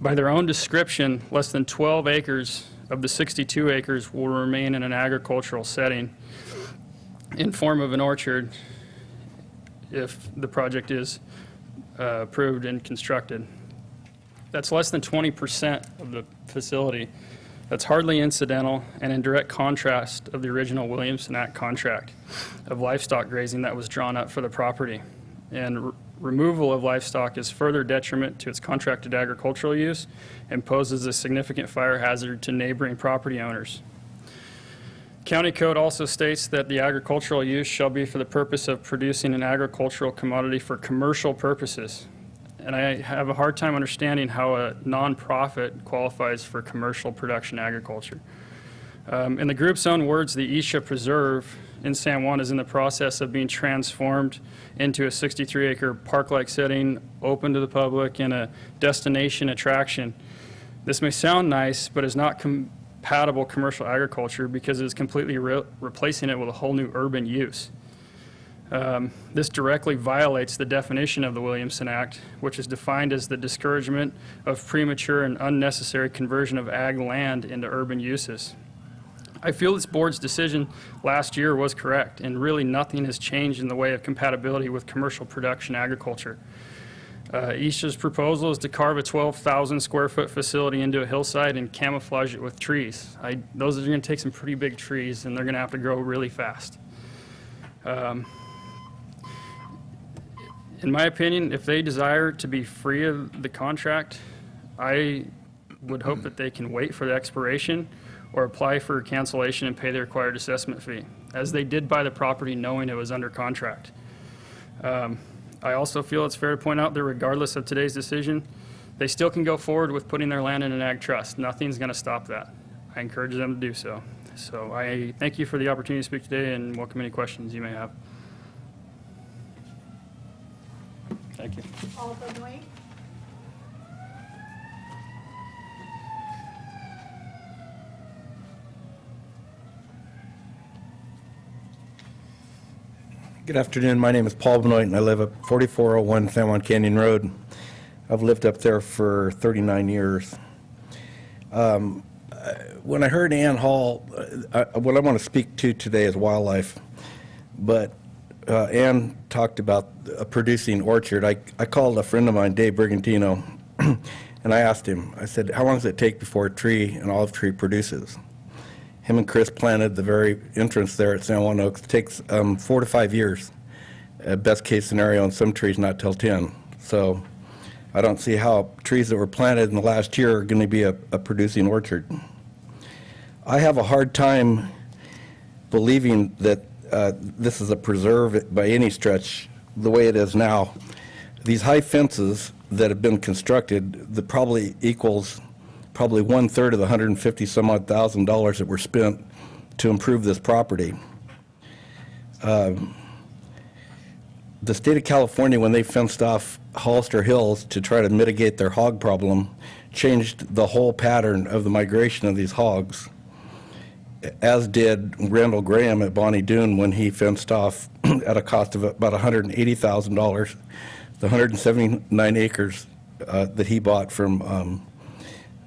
By their own description, less than 12 acres of the 62 acres will remain in an agricultural setting in form of an orchard if the project is approved and constructed. That's less than 20% of the facility. That's hardly incidental and in direct contrast of the original Williamson Act contract of livestock grazing that was drawn up for the property. And removal of livestock is further detriment to its contracted agricultural use and poses a significant fire hazard to neighboring property owners. County code also states that the agricultural use shall be for the purpose of producing an agricultural commodity for commercial purposes. And I have a hard time understanding how a nonprofit qualifies for commercial production agriculture. In the group's own words, the Isha Preserve in San Juan is in the process of being transformed into a 63-acre park-like setting open to the public and a destination attraction. This may sound nice, but is not compatible commercial agriculture because it is completely replacing it with a whole new urban use. This directly violates the definition of the Williamson Act, which is defined as the discouragement of premature and unnecessary conversion of ag land into urban uses. I feel this board's decision last year was correct, and really nothing has changed in the way of compatibility with commercial production agriculture. Isha's proposal is to carve a 12,000 square foot facility into a hillside and camouflage it with trees. Those are going to take some pretty big trees, and they're going to have to grow really fast. In my opinion, if they desire to be free of the contract, I would hope that they can wait for the expiration or apply for cancellation and pay the required assessment fee, as they did buy the property knowing it was under contract. I also feel it's fair to point out that regardless of today's decision, they still can go forward with putting their land in an ag trust. Nothing's going to stop that. I encourage them to do so. So I thank you for the opportunity to speak today and welcome any questions you may have. Thank you. Alderman Wayne. Good afternoon. My name is Paul Benoit, and I live at 4401 San Juan Canyon Road. I've lived up there for 39 years. When I heard Ann Hall, what I want to speak to today is wildlife, but Ann talked about a producing orchard. I called a friend of mine, Dave Brigantino, and I asked him, I said, how long does it take before an olive tree produces? Him and Chris planted the very entrance there at San Juan Oaks. It takes 4 to 5 years, best case scenario, and some trees not till 10. So I don't see how trees that were planted in the last year are going to be a producing orchard. I have a hard time believing that this is a preserve by any stretch the way it is now. These high fences that have been constructed that probably equals probably 1/3 of the $150-some-odd thousand that were spent to improve this property. The state of California, when they fenced off Hollister Hills to try to mitigate their hog problem, changed the whole pattern of the migration of these hogs, as did Randall Graham at Bonnie Doon when he fenced off at a cost of about $180,000, the 179 acres that he bought from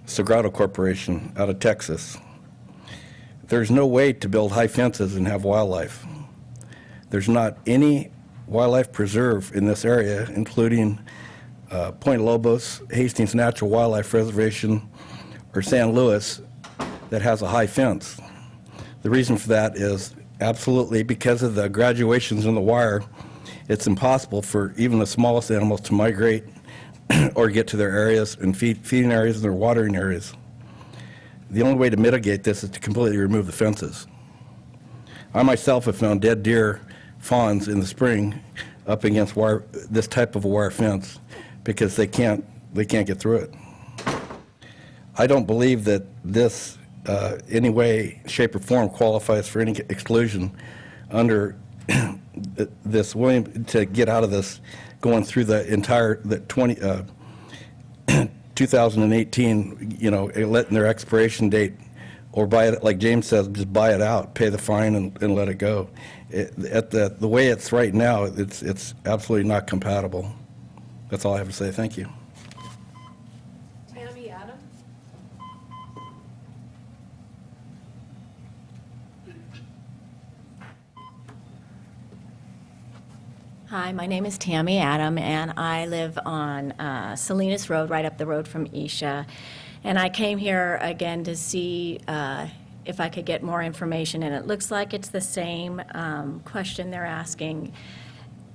Sagrado Corporation out of Texas. There's no way to build high fences and have wildlife. There's not any wildlife preserve in this area, including Point Lobos, Hastings Natural Wildlife Reservation, or San Luis, that has a high fence. The reason for that is absolutely because of the graduations in the wire, it's impossible for even the smallest animals to migrate or get to their areas and feeding areas and their watering areas. The only way to mitigate this is to completely remove the fences. I myself have found dead deer fawns in the spring up against this type of wire fence because they can't get through it. I don't believe that this any way, shape, or form qualifies for any exclusion under this William to get out of this going through the entire 2018, letting their expiration date, or buy it, like James says, just buy it out, pay the fine, and let it go. The way it's right now, it's absolutely not compatible. That's all I have to say. Thank you. Tammy Adam? Hi, my name is Tammy Adam, and I live on Salinas Road, right up the road from Isha. And I came here again to see if I could get more information, and it looks like it's the same question they're asking.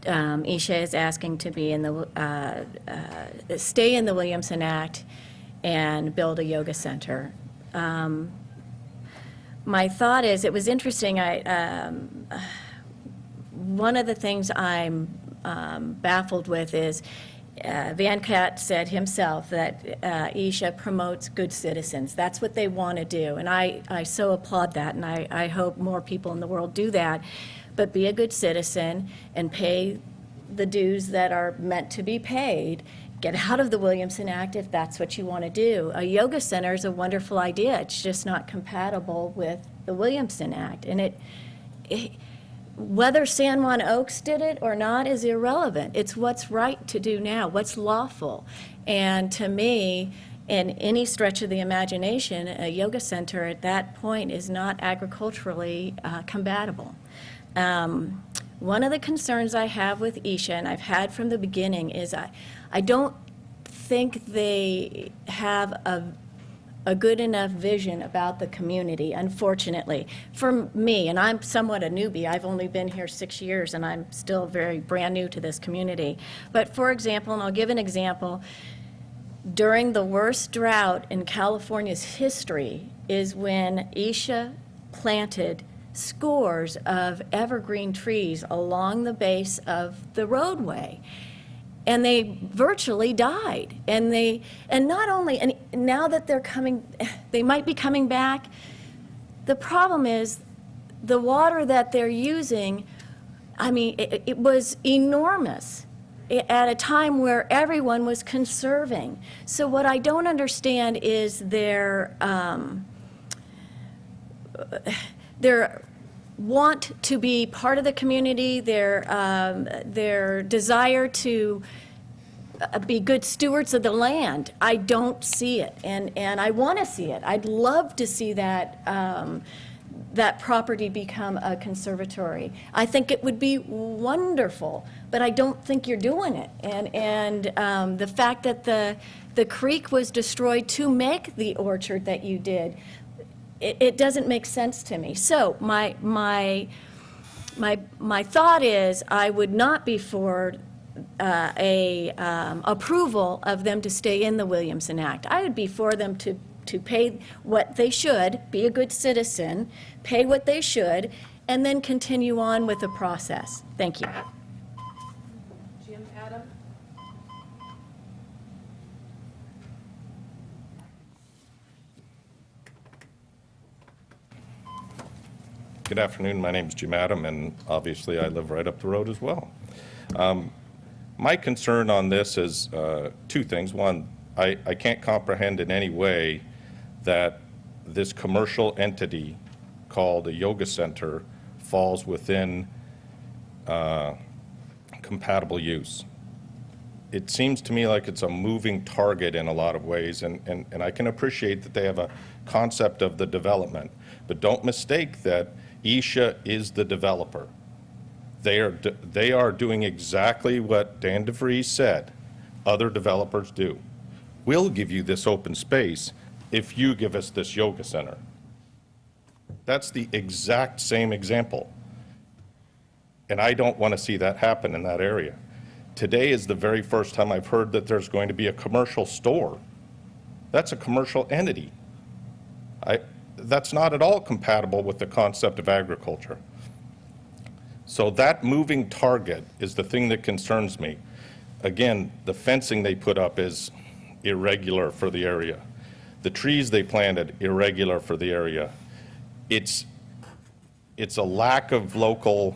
Isha is asking to be in the stay in the Williamson Act and build a yoga center. My thought is, it was interesting. One of the things I'm baffled with is Venkat said himself that Isha promotes good citizens. That's what they want to do, and I so applaud that, and I hope more people in the world do that. But be a good citizen and pay the dues that are meant to be paid. Get out of the Williamson Act if that's what you want to do. A yoga center is a wonderful idea. It's just not compatible with the Williamson Act, and whether San Juan Oaks did it or not is irrelevant. It's what's right to do now, what's lawful. And to me, in any stretch of the imagination, a yoga center at that point is not agriculturally compatible. One of the concerns I have with Isha, and I've had from the beginning, is I don't think they have a good enough vision about the community, unfortunately. For me, and I'm somewhat a newbie, I've only been here 6 years and I'm still very brand new to this community. But for example, and I'll give an example, during the worst drought in California's history is when Isha planted scores of evergreen trees along the base of the roadway. And they virtually died. And not only, and now that they're coming, they might be coming back, the problem is the water that they're using, I mean, it was enormous at a time where everyone was conserving. So what I don't understand is their want to be part of the community, their desire to be good stewards of the land. I don't see it, and I want to see it. I'd love to see that that property become a conservatory. I think it would be wonderful, but I don't think you're doing it. And the fact that the creek was destroyed to make the orchard that you did, it doesn't make sense to me. So my thought is I would not be for approval of them to stay in the Williamson Act. I would be for them to pay what they should, be a good citizen, pay what they should, and then continue on with the process. Thank you. Jim Adam? Good afternoon. My name is Jim Adam, and obviously I live right up the road as well. My concern on this is two things. One, I can't comprehend in any way that this commercial entity called a yoga center falls within compatible use. It seems to me like it's a moving target in a lot of ways, and I can appreciate that they have a concept of the development, but don't mistake that Isha is the developer. They are doing exactly what Dan DeVries said other developers do. We'll give you this open space if you give us this yoga center. That's the exact same example. And I don't want to see that happen in that area. Today is the very first time I've heard that there's going to be a commercial store. That's a commercial entity. That's not at all compatible with the concept of agriculture. So that moving target is the thing that concerns me. Again, the fencing they put up is irregular for the area. The trees they planted, irregular for the area. It's a lack of local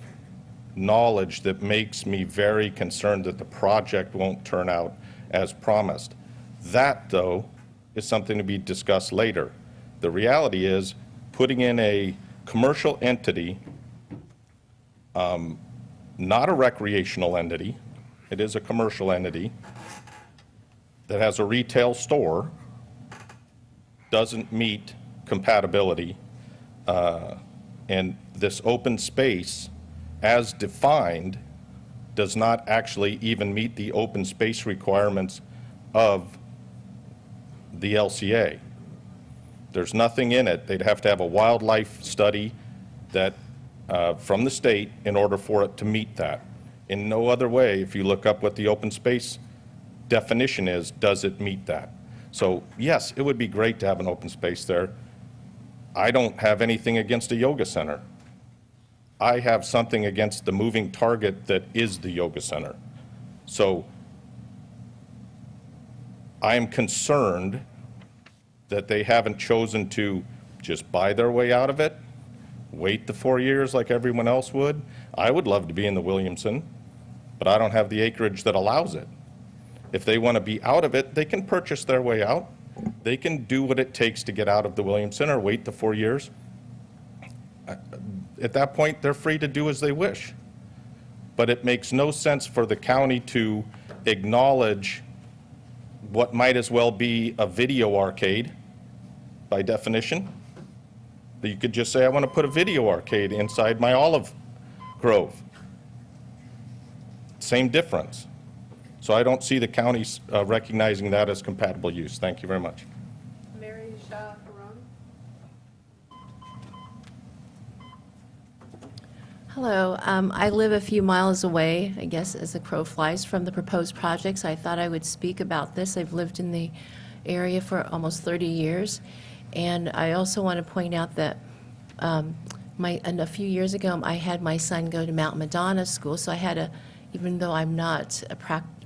knowledge that makes me very concerned that the project won't turn out as promised. That, though, is something to be discussed later. The reality is putting in a commercial entity, not a recreational entity, it is a commercial entity that has a retail store, doesn't meet compatibility, and this open space as defined does not actually even meet the open space requirements of the LCA. There's nothing in it. They'd have to have a wildlife study that from the state in order for it to meet that. In no other way, if you look up what the open space definition is, does it meet that? So yes, it would be great to have an open space there. I don't have anything against a yoga center. I have something against the moving target that is the yoga center. So I am concerned that they haven't chosen to just buy their way out of it, wait the 4 years like everyone else would. I would love to be in the Williamson, but I don't have the acreage that allows it. If they want to be out of it, they can purchase their way out. They can do what it takes to get out of the Williamson or wait the 4 years. At that point, they're free to do as they wish. But it makes no sense for the county to acknowledge what might as well be a video arcade by definition. But you could just say, I want to put a video arcade inside my olive grove. Same difference. So I don't see the counties recognizing that as compatible use. Thank you very much. Mary Shaw Perone. Hello. I live a few miles away, I guess, as the crow flies, from the proposed projects. I thought I would speak about this. I've lived in the area for almost 30 years. And I also want to point out that a few years ago, I had my son go to Mount Madonna School. So I had even though I'm not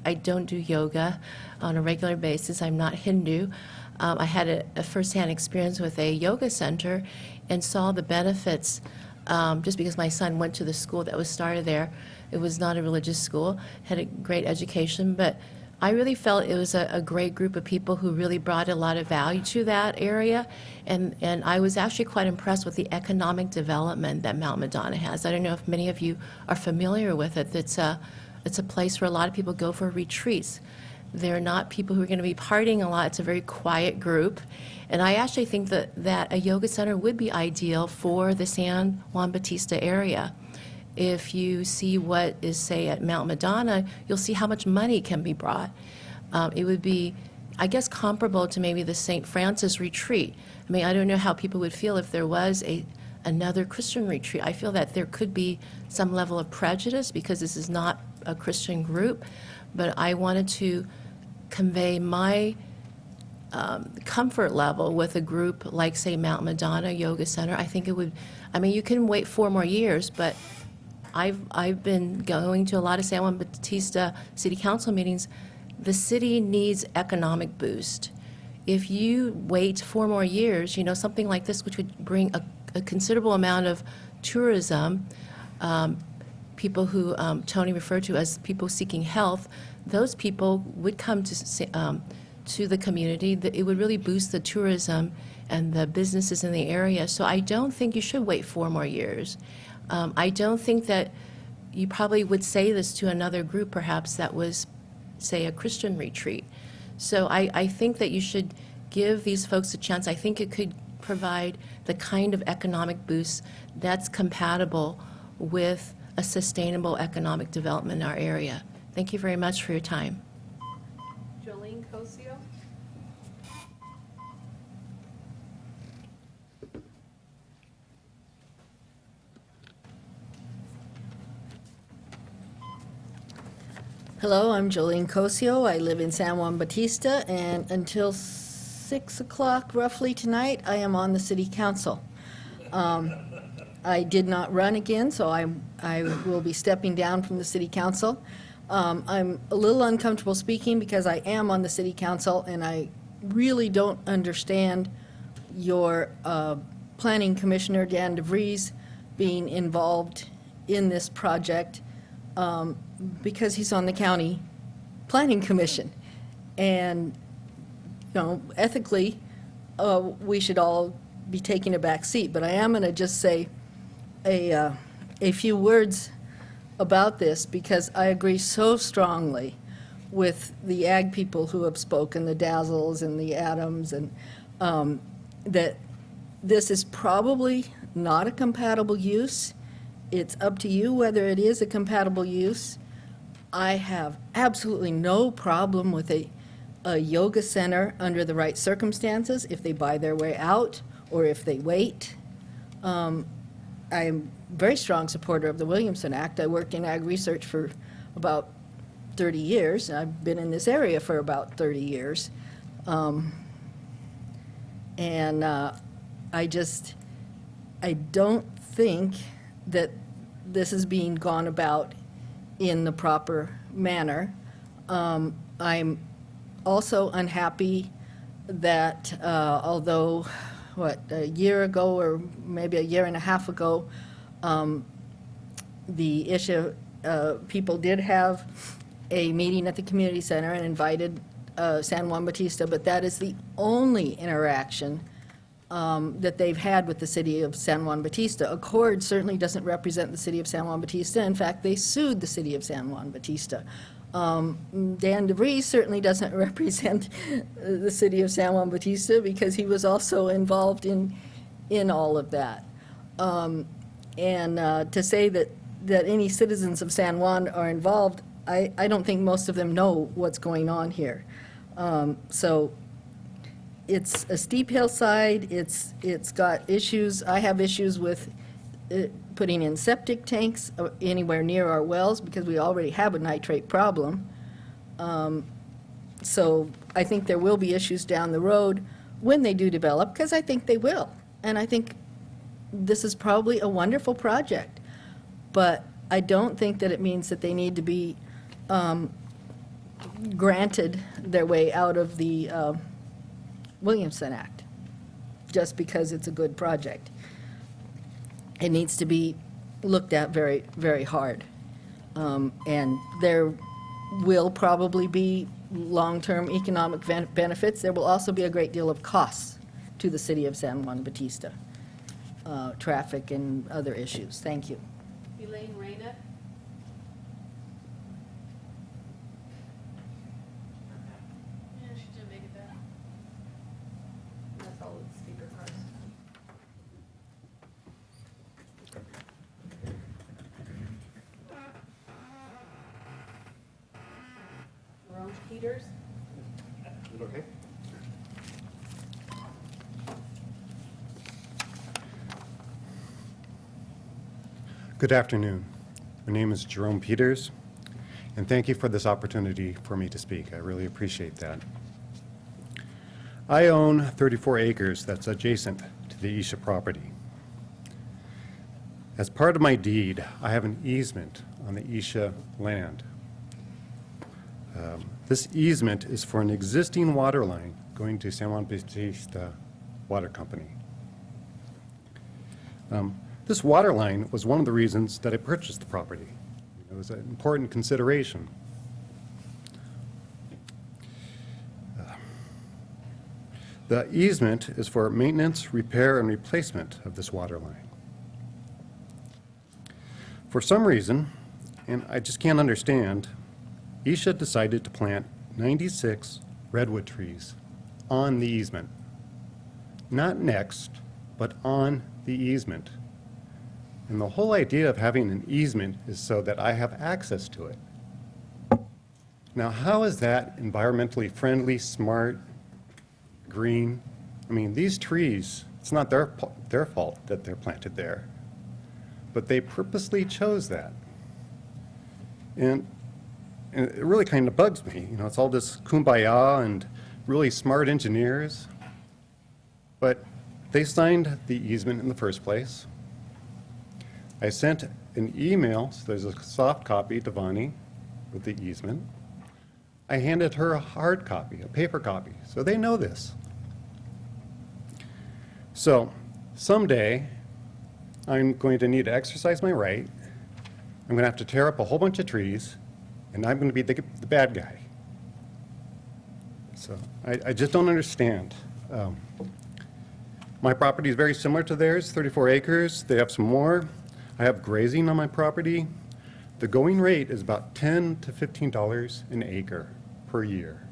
I don't do yoga on a regular basis, I'm not Hindu, I had a firsthand experience with a yoga center and saw the benefits. Just because my son went to the school that was started there, it was not a religious school, had a great education, but I really felt it was a great group of people who really brought a lot of value to that area, and I was actually quite impressed with the economic development that Mount Madonna has. I don't know if many of you are familiar with it. It's a place where a lot of people go for retreats. They're not people who are going to be partying a lot. It's a very quiet group. And I actually think that a yoga center would be ideal for the San Juan Bautista area. If you see what is, say, at Mount Madonna, you'll see how much money can be brought. It would be, I guess, comparable to maybe the St. Francis retreat. I mean, I don't know how people would feel if there was another Christian retreat. I feel that there could be some level of prejudice because this is not a Christian group, but I wanted to convey my comfort level with a group like, say, Mount Madonna Yoga Center. I think it would, I mean, you can wait 4 more years, but I've been going to a lot of San Juan Bautista City Council meetings. The city needs economic boost. If you wait 4 more years, something like this, which would bring a considerable amount of tourism, people who Tony referred to as people seeking health, those people would come to the community. It would really boost the tourism and the businesses in the area. So I don't think you should wait 4 more years. I don't think that you probably would say this to another group, perhaps, that was, say, a Christian retreat. So I think that you should give these folks a chance. I think it could provide the kind of economic boost that's compatible with a sustainable economic development in our area. Thank you very much for your time. Jolene Cosio. Hello, I'm Jolene Cosio. I live in San Juan Bautista, and until 6 o'clock roughly tonight, I am on the city council. I did not run again, so I will be stepping down from the city council. I'm a little uncomfortable speaking because I am on the city council, and I really don't understand your planning commissioner, Dan DeVries, being involved in this project because he's on the county planning commission. And, you know, ethically, we should all be taking a back seat. But I am going to just say a few words about this because I agree so strongly with the ag people who have spoken, the Dazzles and the Adams, and that this is probably not a compatible use. It's up to you whether it is a compatible use. I have absolutely no problem with a yoga center under the right circumstances, if they buy their way out or if they wait. I'm a very strong supporter of the Williamson Act. I worked in ag research for about 30 years. I've been in this area for about 30 years. I don't think that this is being gone about in the proper manner. I'm also unhappy that although, a year ago or maybe a year and a half ago, the issue, people did have a meeting at the community center and invited San Juan Bautista, but that is the only interaction that they've had with the city of San Juan Bautista. Accord certainly doesn't represent the city of San Juan Bautista. In fact, they sued the city of San Juan Bautista. Dan DeVries certainly doesn't represent the city of San Juan Bautista because he was also involved in all of that. To say that any citizens of San Juan are involved, I don't think most of them know what's going on here. So it's a steep hillside. It's got issues. I have issues with putting in septic tanks anywhere near our wells because we already have a nitrate problem. So I think there will be issues down the road when they do develop, because I think they will. And I think this is probably a wonderful project. But I don't think that it means that they need to be granted their way out of the Williamson Act just because it's a good project. It needs to be looked at very, very hard. And there will probably be long-term economic benefits. There will also be a great deal of costs to the city of San Juan Bautista, traffic and other issues. Thank you. Elaine Reyna. Yeah, she didn't make it back. That's all the speaker cards. Jerome Peters. Okay. Good afternoon. My name is Jerome Peters, and thank you for this opportunity for me to speak. I really appreciate that. I own 34 acres that's adjacent to the Isha property. As part of my deed, I have an easement on the Isha land. This easement is for an existing water line going to San Juan Bautista Water Company. This water line was one of the reasons that I purchased the property. It was an important consideration. The easement is for maintenance, repair, and replacement of this water line. For some reason, and I just can't understand, Isha decided to plant 96 redwood trees on the easement. Not next, but on the easement. And the whole idea of having an easement is so that I have access to it. Now, how is that environmentally friendly, smart, green? I mean, these trees, it's not their fault that they're planted there, but they purposely chose that. And and it really kind of bugs me. You know, it's all this kumbaya and really smart engineers. But they signed the easement in the first place. I sent an email, so there's a soft copy to Vani with the easement. I handed her a hard copy, a paper copy, so they know this. So someday, I'm going to need to exercise my right. I'm going to have to tear up a whole bunch of trees, and I'm going to be the bad guy. So I just don't understand. My property is very similar to theirs, 34 acres. They have some more. I have grazing on my property. The going rate is about $10 to $15 an acre per year.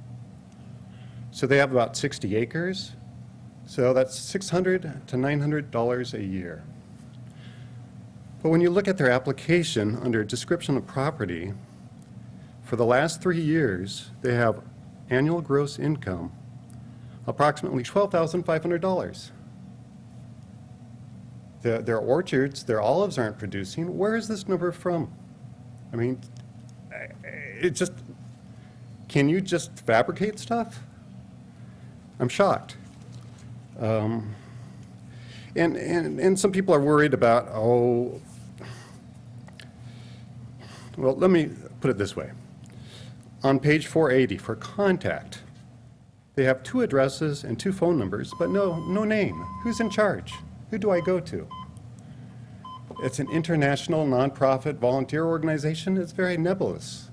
So they have about 60 acres. So that's $600 to $900 a year. But when you look at their application under description of property, for the last 3 years, they have annual gross income approximately $12,500. Their orchards, their olives aren't producing. Where is this number from? I mean, it just, can you just fabricate stuff? I'm shocked. And some people are worried about, oh, well, let me put it this way. On page 480 for contact, they have 2 addresses and 2 phone numbers, but no name. Who's in charge? Who do I go to? It's an international nonprofit volunteer organization. It's very nebulous.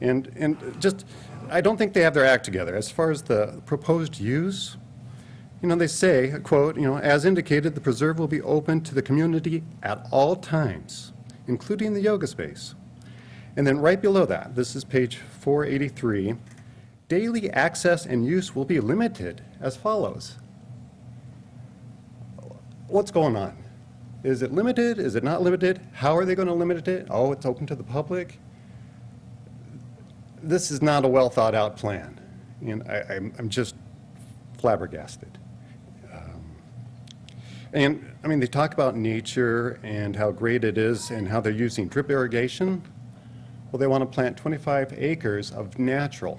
And just, I don't think they have their act together. As far as the proposed use, you know, they say, quote, you know, as indicated, the preserve will be open to the community at all times, including the yoga space. And then right below that, this is page 483, daily access and use will be limited as follows. What's going on? Is it limited? Is it not limited? How are they going to limit it? Oh, it's open to the public. This is not a well thought out plan. And I'm just flabbergasted. And I mean, they talk about nature and how great it is and how they're using drip irrigation. Well, they want to plant 25 acres of natural.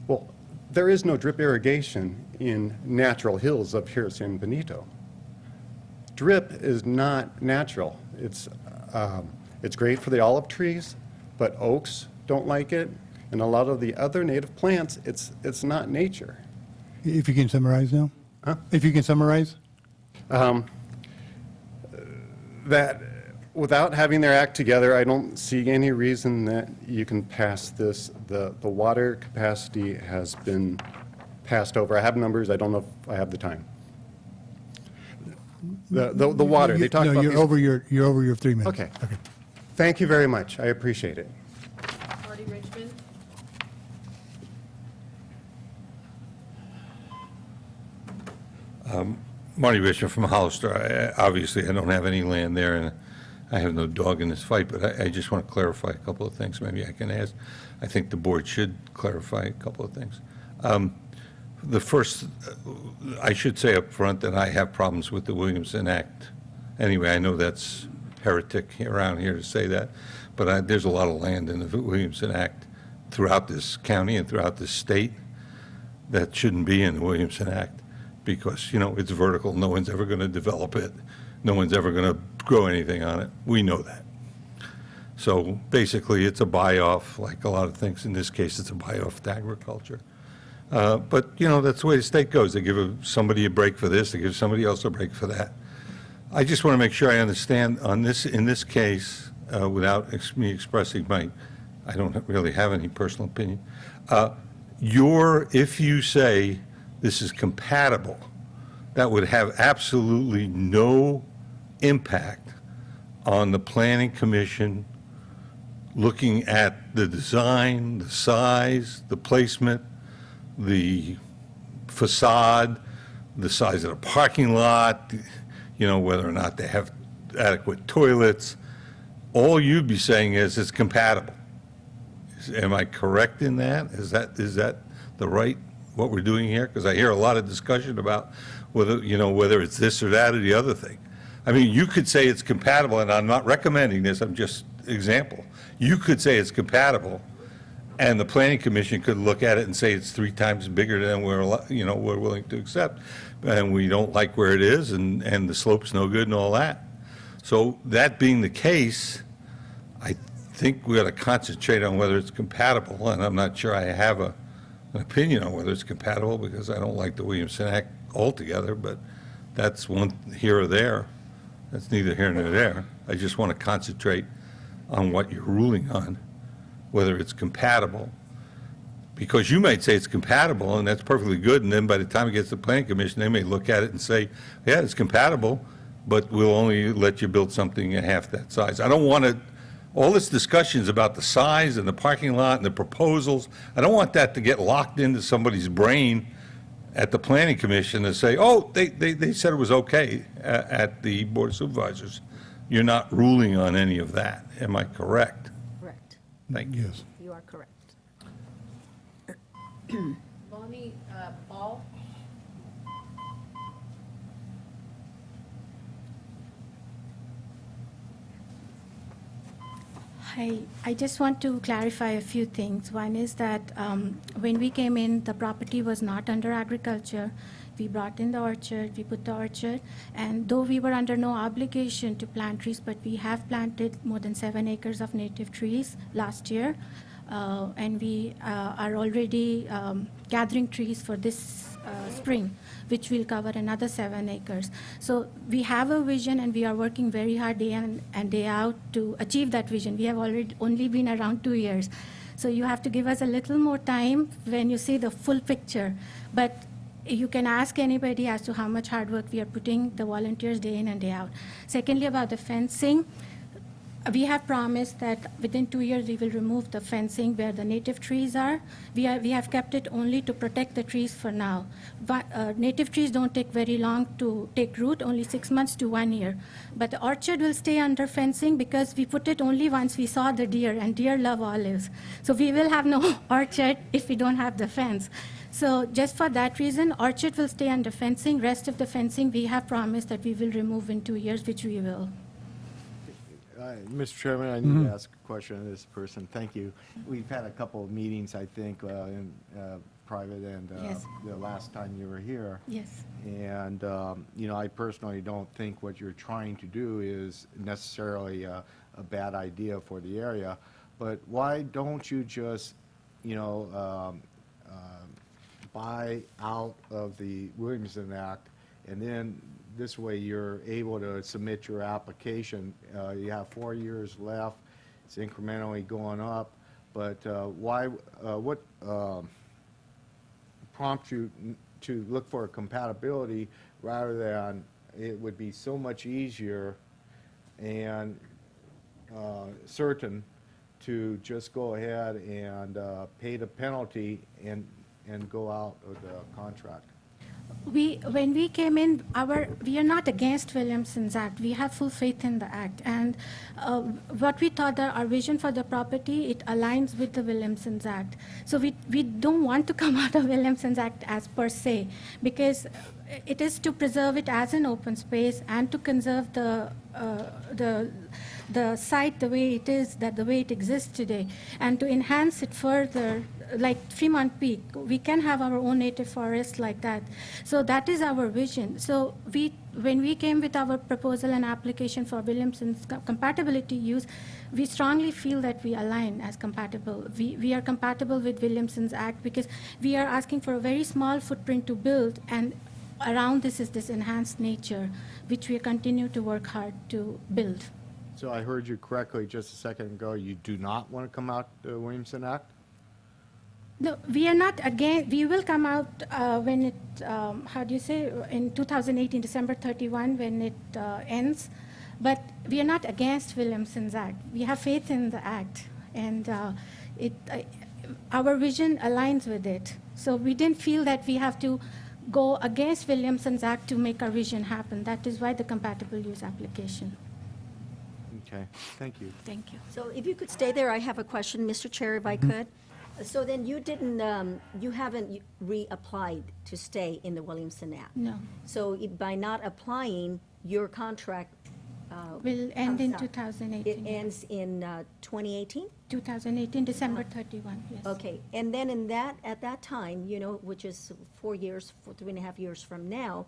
Well, there is no drip irrigation in natural hills up here in San Benito. Drip is not natural. It's great for the olive trees, but oaks don't like it, and a lot of the other native plants, it's not nature. If you can summarize now? Huh? If you can summarize? That without having their act together, I don't see any reason that you can pass this. The water capacity has been passed over. I have numbers. I don't know if I have the time. The water, they talk no, about you're these- over your 3 minutes. Okay. Thank you very much. I appreciate it. Marty Richmond. Marty Richmond from Hollister. Obviously, I don't have any land there, and I have no dog in this fight, but I just want to clarify a couple of things. Maybe I can ask. I think the board should clarify a couple of things. The first, I should say up front that I have problems with the Williamson Act. Anyway, I know that's heretic around here to say that, but there's a lot of land in the Williamson Act throughout this county and throughout this state that shouldn't be in the Williamson Act because, you know, it's vertical. No one's ever going to develop it. No one's ever going to grow anything on it. We know that. So basically, it's a buy-off, like a lot of things. In this case, it's a buy-off to agriculture. But, you know, that's the way the state goes. They give somebody a break for this. They give somebody else a break for that. I just want to make sure I understand on this, in this case, without me expressing I don't really have any personal opinion. If you say this is compatible, that would have absolutely no impact on the Planning Commission looking at the design, the size, the placement, the facade, the size of the parking lot, you know, whether or not they have adequate toilets. All you'd be saying is it's compatible. Am I correct in that? Is that the right, what we're doing here? Because I hear a lot of discussion about whether, you know, whether it's this or that or the other thing. I mean, you could say it's compatible, and I'm not recommending this, I'm just example. You could say it's compatible, and the planning commission could look at it and say it's 3 times bigger than we're willing to accept, and we don't like where it is, and the slope's no good and all that. So that being the case, I think we ought to concentrate on whether it's compatible, and I'm not sure I have an opinion on whether it's compatible, because I don't like the Williamson Act altogether, but that's one here or there. That's neither here nor there. I just want to concentrate on what you're ruling on, whether it's compatible. Because you might say it's compatible, and that's perfectly good, and then by the time it gets to the planning commission, they may look at it and say, yeah, it's compatible, but we'll only let you build something half that size. I don't want to, all this discussion is about the size and the parking lot and the proposals. I don't want that to get locked into somebody's brain at the planning commission to say, oh, they said it was okay at the Board of Supervisors. You're not ruling on any of that. Am I correct? Correct. Thank you. Yes. You are correct. Bonnie Ball. Hi, I just want to clarify a few things. One is that when we came in, the property was not under agriculture. We brought in the orchard, we put the orchard, and though we were under no obligation to plant trees, but we have planted more than 7 acres of native trees last year, and we are already gathering trees for this spring, which will cover another 7 acres. So we have a vision, and we are working very hard day in and day out to achieve that vision. We have already only been around 2 years. So you have to give us a little more time when you see the full picture. But you can ask anybody as to how much hard work we are putting, the volunteers day in and day out. Secondly, about the fencing, we have promised that within 2 years we will remove the fencing where the native trees are. We have kept it only to protect the trees for now. But native trees don't take very long to take root, only 6 months to 1 year. But the orchard will stay under fencing because we put it only once we saw the deer, and deer love olives. So we will have no orchard if we don't have the fence. So just for that reason, orchard will stay under fencing. Rest of the fencing we have promised that we will remove in 2 years, which we will. Mr. Chairman, I need to ask a question of this person. Thank you. We've had a couple of meetings, I think, in private and Yes. the last time you were here. Yes. And, I personally don't think what you're trying to do is necessarily a bad idea for the area. But why don't you just, buy out of the Williamson Act, and then this way you're able to submit your application. You have 4 years left. It's incrementally going up. But what prompts you to look for a compatibility rather than it would be so much easier and certain to just go ahead and pay the penalty and go out of the contract? When we came in, we are not against Williamson's Act. We have full faith in the Act. And what we thought that our vision for the property, it aligns with the Williamson's Act. So we don't want to come out of Williamson's Act as per se, because it is to preserve it as an open space and to conserve the site the way it is, the way it exists today, and to enhance it further. Like Fremont Peak, we can have our own native forest like that. So that is our vision. So when we came with our proposal and application for Williamson's compatibility use, we strongly feel that we align as compatible. We are compatible with Williamson's Act because we are asking for a very small footprint to build, and around this is this enhanced nature, which we continue to work hard to build. So I heard you correctly just a second ago. You do not want to come out the Williamson Act? No, we are not again. We will come out when it, in 2018, December 31, when it ends. But we are not against Williamson's Act. We have faith in the Act, and our vision aligns with it. So we didn't feel that we have to go against Williamson's Act to make our vision happen. That is why the compatible use application. Okay, thank you. Thank you. So if you could stay there, I have a question, Mr. Chair, if I could. So then you haven't reapplied to stay in the Williamson Act? No. So by not applying, your contract Will end in comes out. 2018. It ends in 2018? 2018, December 31, yes. Okay, and then at that time, which is 4 years, 3.5 years from now,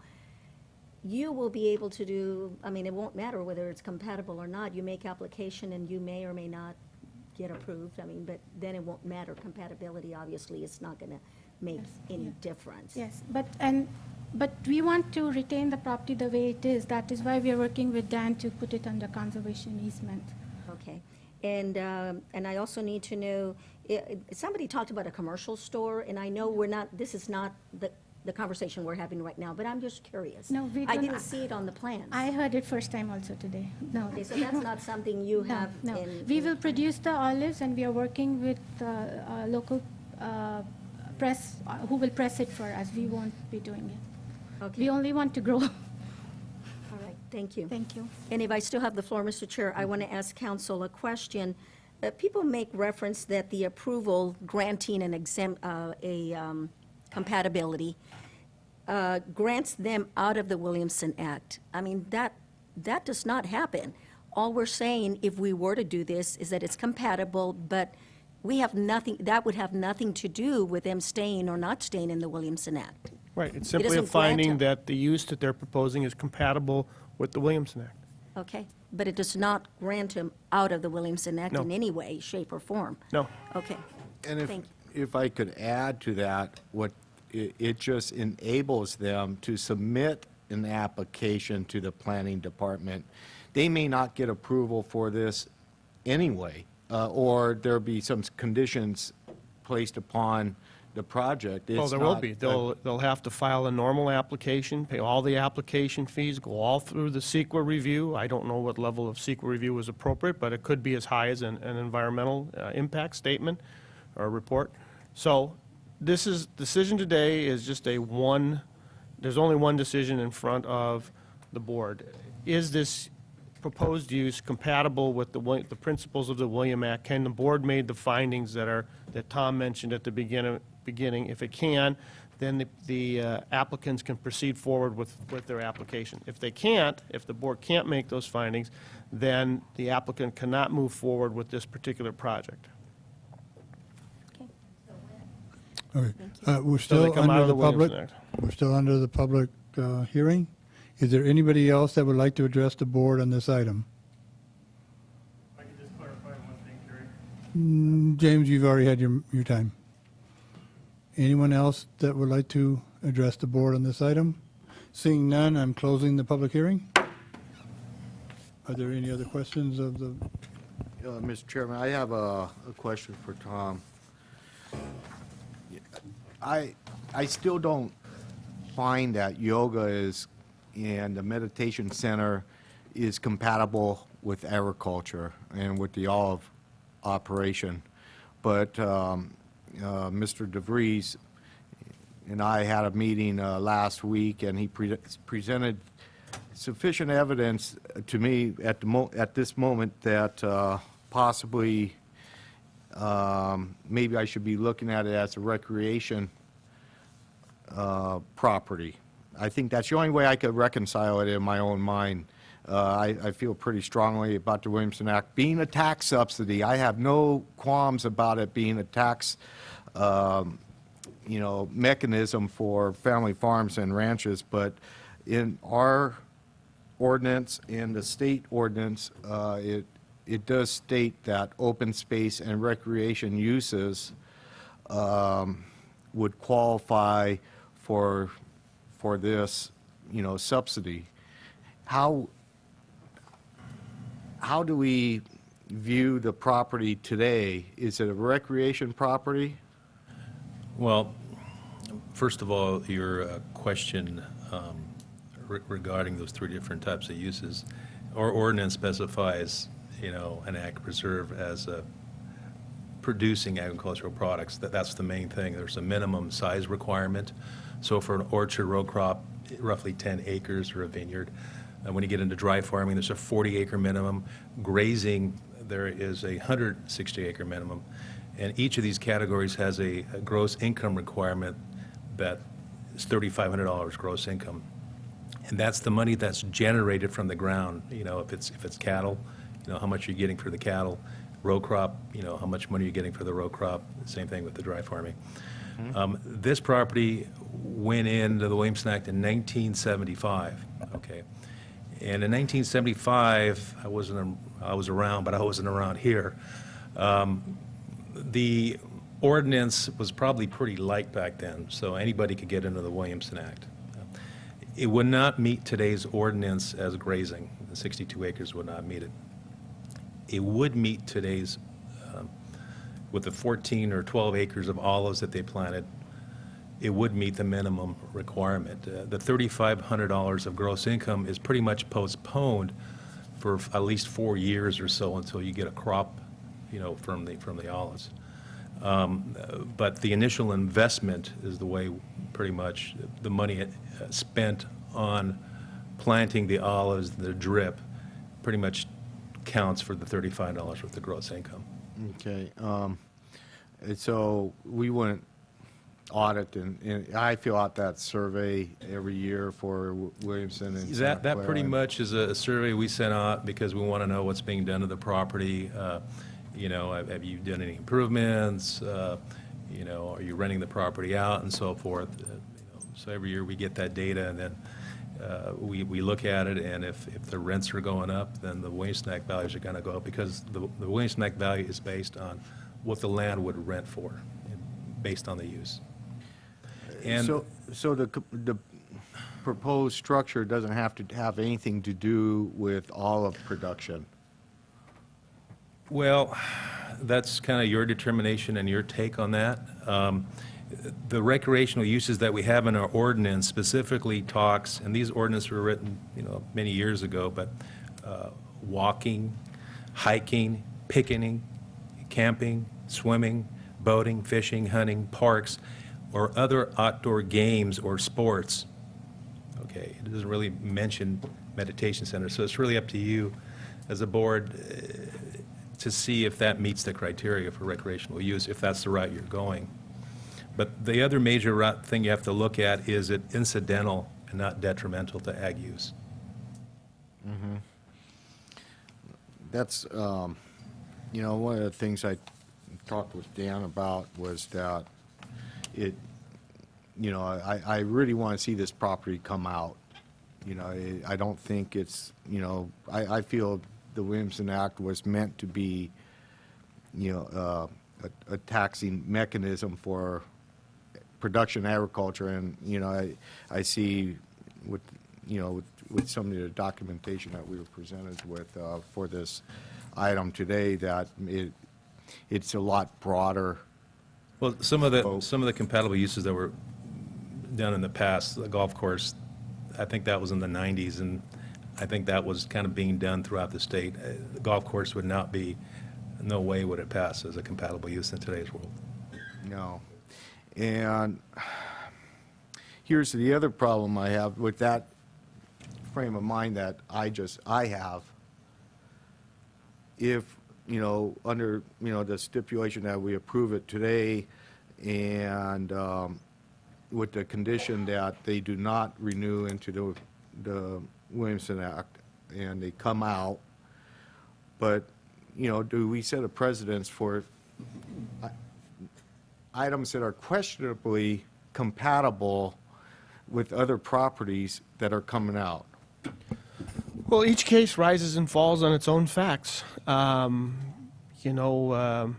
you will be able to do, it won't matter whether it's compatible or not. You make application and you may or may not get approved. But then it won't matter. Compatibility, obviously, is not going to make any difference. Yes, but we want to retain the property the way it is. That is why we are working with Dan to put it under conservation easement. Okay, and I also need to know, somebody talked about a commercial store, and I know this is not the conversation we're having right now, but I'm just curious. No, we I don't- didn't see it on the plans. I heard it first time also today. No. Okay, so that's not something you have No. in... We will produce the olives, and we are working with local press, who will press it for us. We won't be doing it. Okay. We only want to grow. All right, thank you. Thank you. And if I still have the floor, Mr. Chair, I want to ask council a question. People make reference that the approval granting compatibility grants them out of the Williamson Act. That does not happen. All we're saying, if we were to do this, is that it's compatible, but that would have nothing to do with them staying or not staying in the Williamson Act. Right, it's It simply a doesn't grant finding them. that the use that they're proposing is compatible with the Williamson Act. Okay, but it does not grant them out of the Williamson Act No. in any way, shape, or form. No. Okay, And thank you. if I could add to that, it just enables them to submit an application to the planning department. They may not get approval for this anyway, or there'll be some conditions placed upon the project. Well, It's there will not be. a- They'll have to file a normal application, pay all the application fees, go all through the CEQA review. I don't know what level of CEQA review is appropriate, but it could be as high as an environmental impact statement or report. So decision today is just there's only one decision in front of the board. Is this proposed use compatible with the principles of the William Act? Can the board make the findings that Tom mentioned at the beginning? If it can, then the applicants can proceed forward with their application. If they can't, if the board can't make those findings, then the applicant cannot move forward with this particular project. Okay. We're So they still come out under of the the public, Williamson we're still under the public hearing. Is there anybody else that would like to address the board on this item? I could just clarify one thing, Kerry. James, you've already had your time. Anyone else that would like to address the board on this item? Seeing none, I'm closing the public hearing. Are there any other questions of the, Mr. Chairman, I have a question for Tom. I still don't find that yoga and the meditation center is compatible with agriculture and with the olive operation. But Mr. DeVries and I had a meeting last week, and he presented sufficient evidence to me at this moment that possibly maybe I should be looking at it as a recreation property. I think that's the only way I could reconcile it in my own mind. I feel pretty strongly about the Williamson Act being a tax subsidy. I have no qualms about it being a tax mechanism for family farms and ranches, but in our ordinance and the state ordinance, it does state that open space and recreation uses would qualify for this, subsidy. How do we view the property today? Is it a recreation property? Well, first of all, your question regarding those three different types of uses, our ordinance specifies, an ag preserve as producing agricultural products. That's the main thing. There's a minimum size requirement. So for an orchard row crop, roughly 10 acres or a vineyard. When you get into dry farming, there's a 40-acre minimum. Grazing, there is a 160-acre minimum. And each of these categories has a gross income requirement that is $3,500 gross income. And that's the money that's generated from the ground. You know, if it's cattle, you know, how much you're getting for the cattle. Row crop, you know, how much money you're getting for the row crop. Same thing with the dry farming. This property went into the Williamson Act in 1975, okay? And in 1975, I was around, but I wasn't around here. The ordinance was probably pretty light back then, so anybody could get into the Williamson Act. It would not meet today's ordinance as grazing. The 62 acres would not meet it. It would meet today's, with the 14 or 12 acres of olives that they planted, it would meet the minimum requirement. The $3,500 of gross income is pretty much postponed for at least 4 years or so until you get a crop, you know, from the olives. But the initial investment is the way pretty much the money spent on planting the olives, the drip, pretty much counts for the $35 worth of gross income. Okay. And so we wouldn't audit, and I fill out that survey every year for Williamson and Santa That Clara. pretty much is a survey we sent out because we want to know what's being done to the property. You know, have you done any improvements? You know, are you renting the property out and so forth? You know, so every year we get that data, and then we look at it, and if the rents are going up, then the Williamson Act values are going to go up, because the Williamson Act value is based on what the land would rent for, based on the use. And so the proposed structure doesn't have to have anything to do with olive production? Well, that's kind of your determination and your take on that. The recreational uses that we have in our ordinance specifically talks, and these ordinances were written, you know, many years ago, but walking, hiking, picnicking, camping, swimming, boating, fishing, hunting, parks, or other outdoor games or sports. Okay, it doesn't really mention meditation centers, so it's really up to you as a board to see if that meets the criteria for recreational use, if that's the route you're going. But the other major thing you have to look at is it incidental and not detrimental to ag use. Mm-hmm. That's, you know, one of the things I talked with Dan about was that it, you know, I really want to see this property come out. You know, I don't think it's, you know, I feel the Williamson Act was meant to be, you know, a taxing mechanism for production agriculture, and, you know, I see with, you know, with some of the documentation that we were presented with for this item today, that it's a lot broader. Well, some of the compatible uses that were done in the past, the golf course, I think that was in the 90s, and I think that was kind of being done throughout the state. The golf course would not be, no way would it pass as a compatible use in today's world. No. And here's the other problem I have with that frame of mind that I have. If, you know, under, you know, the stipulation that we approve it today, and with the condition that they do not renew into the Williamson Act, and they come out, but, you know, do we set a precedence for items that are questionably compatible with other properties that are coming out? Well, each case rises and falls on its own facts. You know,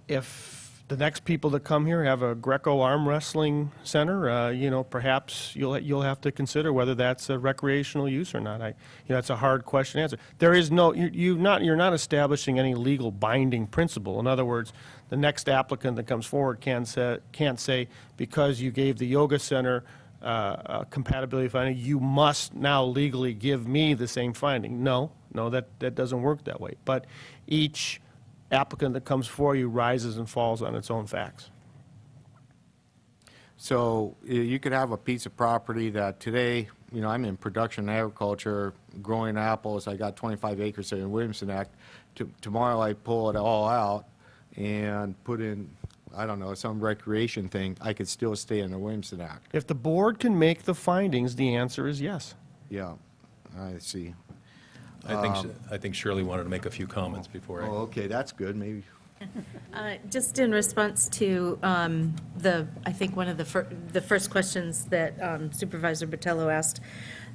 if the next people that come here have a Greco arm wrestling center, you know, perhaps you'll have to consider whether that's a recreational use or not. You know, that's a hard question to answer. There is no, you're not establishing any legal binding principle. In other words, the next applicant that comes forward can't say because you gave the yoga center a compatibility finding, you must now legally give me the same finding. No, that doesn't work that way. But each applicant that comes for you rises and falls on its own facts. So you could have a piece of property that today, you know, I'm in production agriculture, growing apples. I got 25 acres in Williamson Act. Tomorrow I pull it all out and put in I don't know, some recreation thing, I could still stay in the Williamson Act. If the board can make the findings, the answer is yes. Yeah, I see. I think Shirley wanted to make a few comments before I... Oh, okay, that's good, maybe. Just in response to I think one of the first questions that Supervisor Botello asked,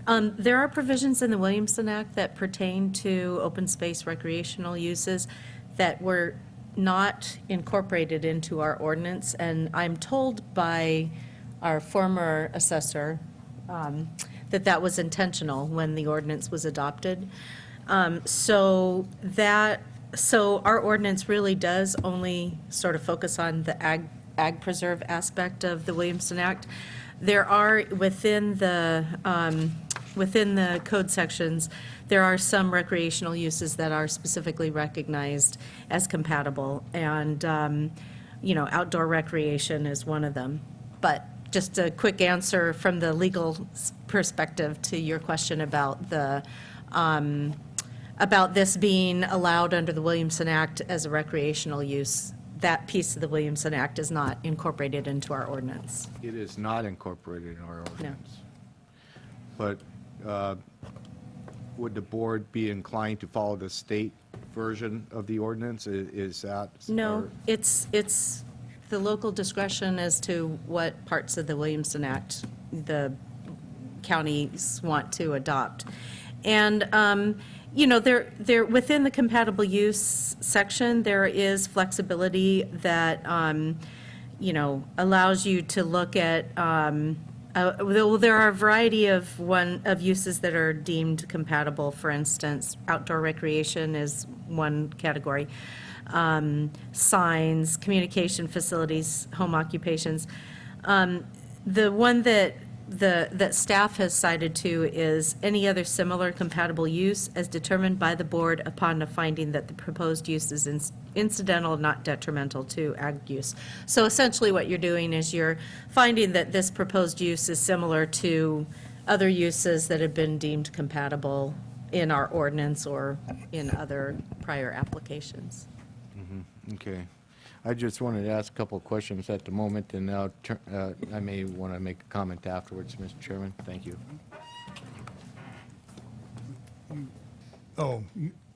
there are provisions in the Williamson Act that pertain to open space recreational uses that were not incorporated into our ordinance, and I'm told by our former assessor that that was intentional when the ordinance was adopted. So our ordinance really does only sort of focus on the ag preserve aspect of the Williamson Act. There are within the code sections, there are some recreational uses that are specifically recognized as compatible, and outdoor recreation is one of them. But just a quick answer from the legal perspective to your question about about this being allowed under the Williamson Act as a recreational use. That piece of the Williamson Act is not incorporated into our ordinance. It is not incorporated in our ordinance. But would the board be inclined to follow the state version of the ordinance? Is that? No, it's the local discretion as to what parts of the Williamson Act the counties want to adopt. And there within the compatible use section, there is flexibility that allows you to look at. There are a variety of uses that are deemed compatible. For instance, outdoor recreation is one category. Signs, communication facilities, home occupations. The one that staff has cited to is any other similar compatible use as determined by the board upon the finding that the proposed use is incidental, not detrimental to ag use. So essentially what you're doing is you're finding that this proposed use is similar to other uses that have been deemed compatible in our ordinance or in other prior applications. Okay. I just wanted to ask a couple of questions at the moment, and now I may want to make a comment afterwards, Mr. Chairman. Thank you. Oh,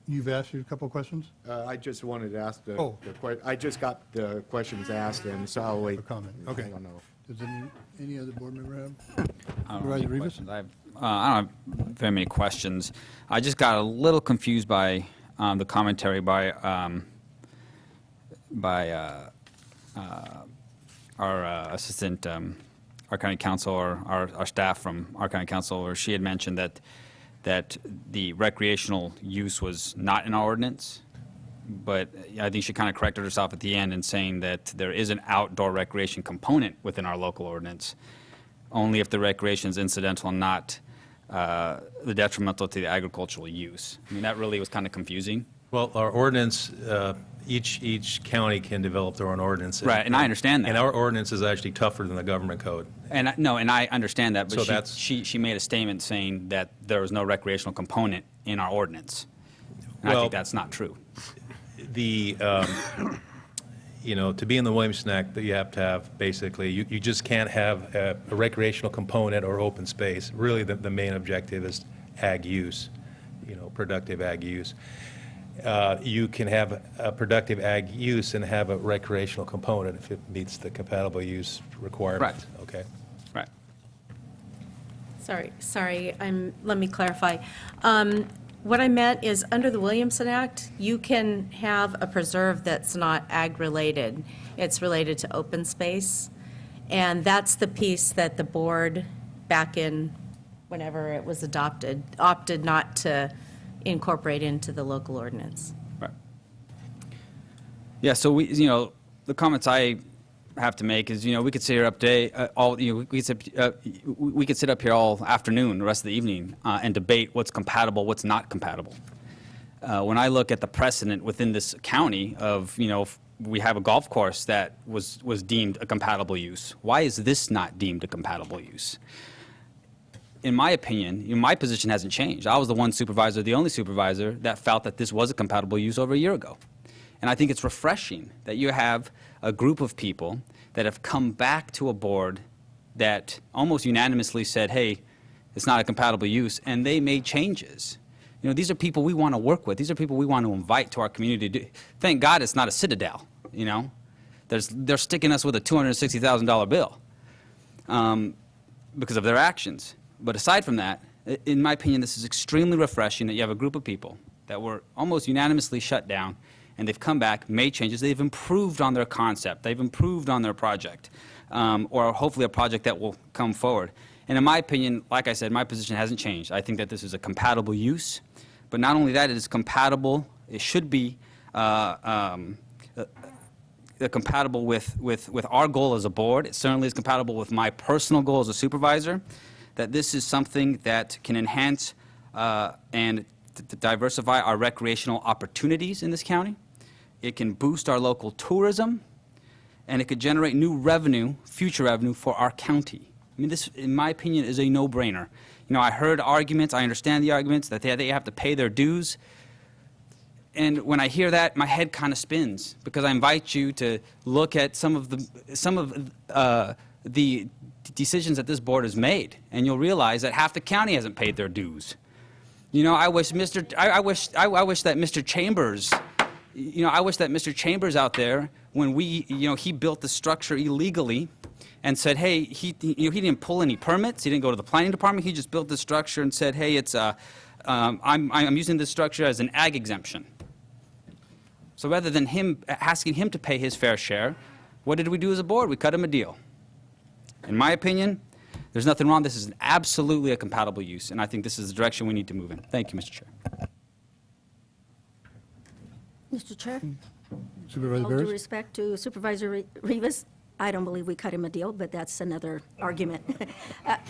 you've asked you a couple of questions? I just wanted to ask Oh. I just got the questions asked, and so I'll wait. A comment, okay. I don't know. Does any other board member have? I don't have any Supervisor Rivas? questions. I don't have very many questions. I just got a little confused by the commentary by our assistant, our county counsel, or our staff from our county counsel, where she had mentioned that the recreational use was not in our ordinance. But I think she kind of corrected herself at the end in saying that there is an outdoor recreation component within our local ordinance, only if the recreation is incidental and not the detrimental to the agricultural use. I mean, that really was kind of confusing. Well, our ordinance, each county can develop their own ordinance. Right, and I understand that. And our ordinance is actually tougher than the government code. And I understand that, So but she made a statement saying that there was no recreational component in our ordinance. And I Well, think that's not true. To be in the Williamson Act, that you have to have, basically, you just can't have a recreational component or open space. Really, the main objective is ag use, productive ag use. You can have a productive ag use and have a recreational component if it meets the compatible use requirements. Right. Okay. Right. Sorry, let me clarify. What I meant is, under the Williamson Act, you can have a preserve that's not ag-related. It's related to open space, and that's the piece that the board, back in whenever it was adopted, opted not to incorporate into the local ordinance. Right. Yeah, so the comments I have to make is, we could sit here we could sit up here all afternoon, the rest of the evening, and debate what's compatible, what's not compatible. When I look at the precedent within this county of, we have a golf course that was deemed a compatible use. Why is this not deemed a compatible use? In my opinion, my position hasn't changed. I was the one supervisor, the only supervisor, that felt that this was a compatible use over a year ago. And I think it's refreshing that you have a group of people that have come back to a board that almost unanimously said, hey, it's not a compatible use, and they made changes. You know, these are people we want to work with. These are people we want to invite to our community. Thank God it's not a Citadel, you know. They're sticking us with a $260,000 bill because of their actions. But aside from that, in my opinion, this is extremely refreshing that you have a group of people that were almost unanimously shut down, and they've come back, made changes. They've improved on their concept. They've improved on their project, or hopefully a project that will come forward. And in my opinion, like I said, my position hasn't changed. I think that this is a compatible use. But not only that, it is compatible. It should be compatible with our goal as a board. It certainly is compatible with my personal goal as a supervisor, that this is something that can enhance and to diversify our recreational opportunities in this county. It can boost our local tourism, and it could generate new revenue, future revenue for our county. I mean, this, in my opinion, is a no-brainer. You know, I heard arguments, I understand the arguments, that they have to pay their dues. And when I hear that, my head kind of spins, because I invite you to look at some of the decisions that this board has made, and you'll realize that half the county hasn't paid their dues. You know, I wish that Mr. Chambers, you know, I wish that Mr. Chambers out there, when he built the structure illegally, and said, hey, he didn't pull any permits, he didn't go to the planning department, he just built the structure and said, hey, it's I'm using this structure as an ag exemption. So rather than asking him to pay his fair share, what did we do as a board? We cut him a deal. In my opinion, there's nothing wrong. This is absolutely a compatible use, and I think this is the direction we need to move in. Thank you, Mr. Chair. Mr. Chair? Supervisor All due Barrios? respect to Supervisor Rivas, I don't believe we cut him a deal, but that's another argument.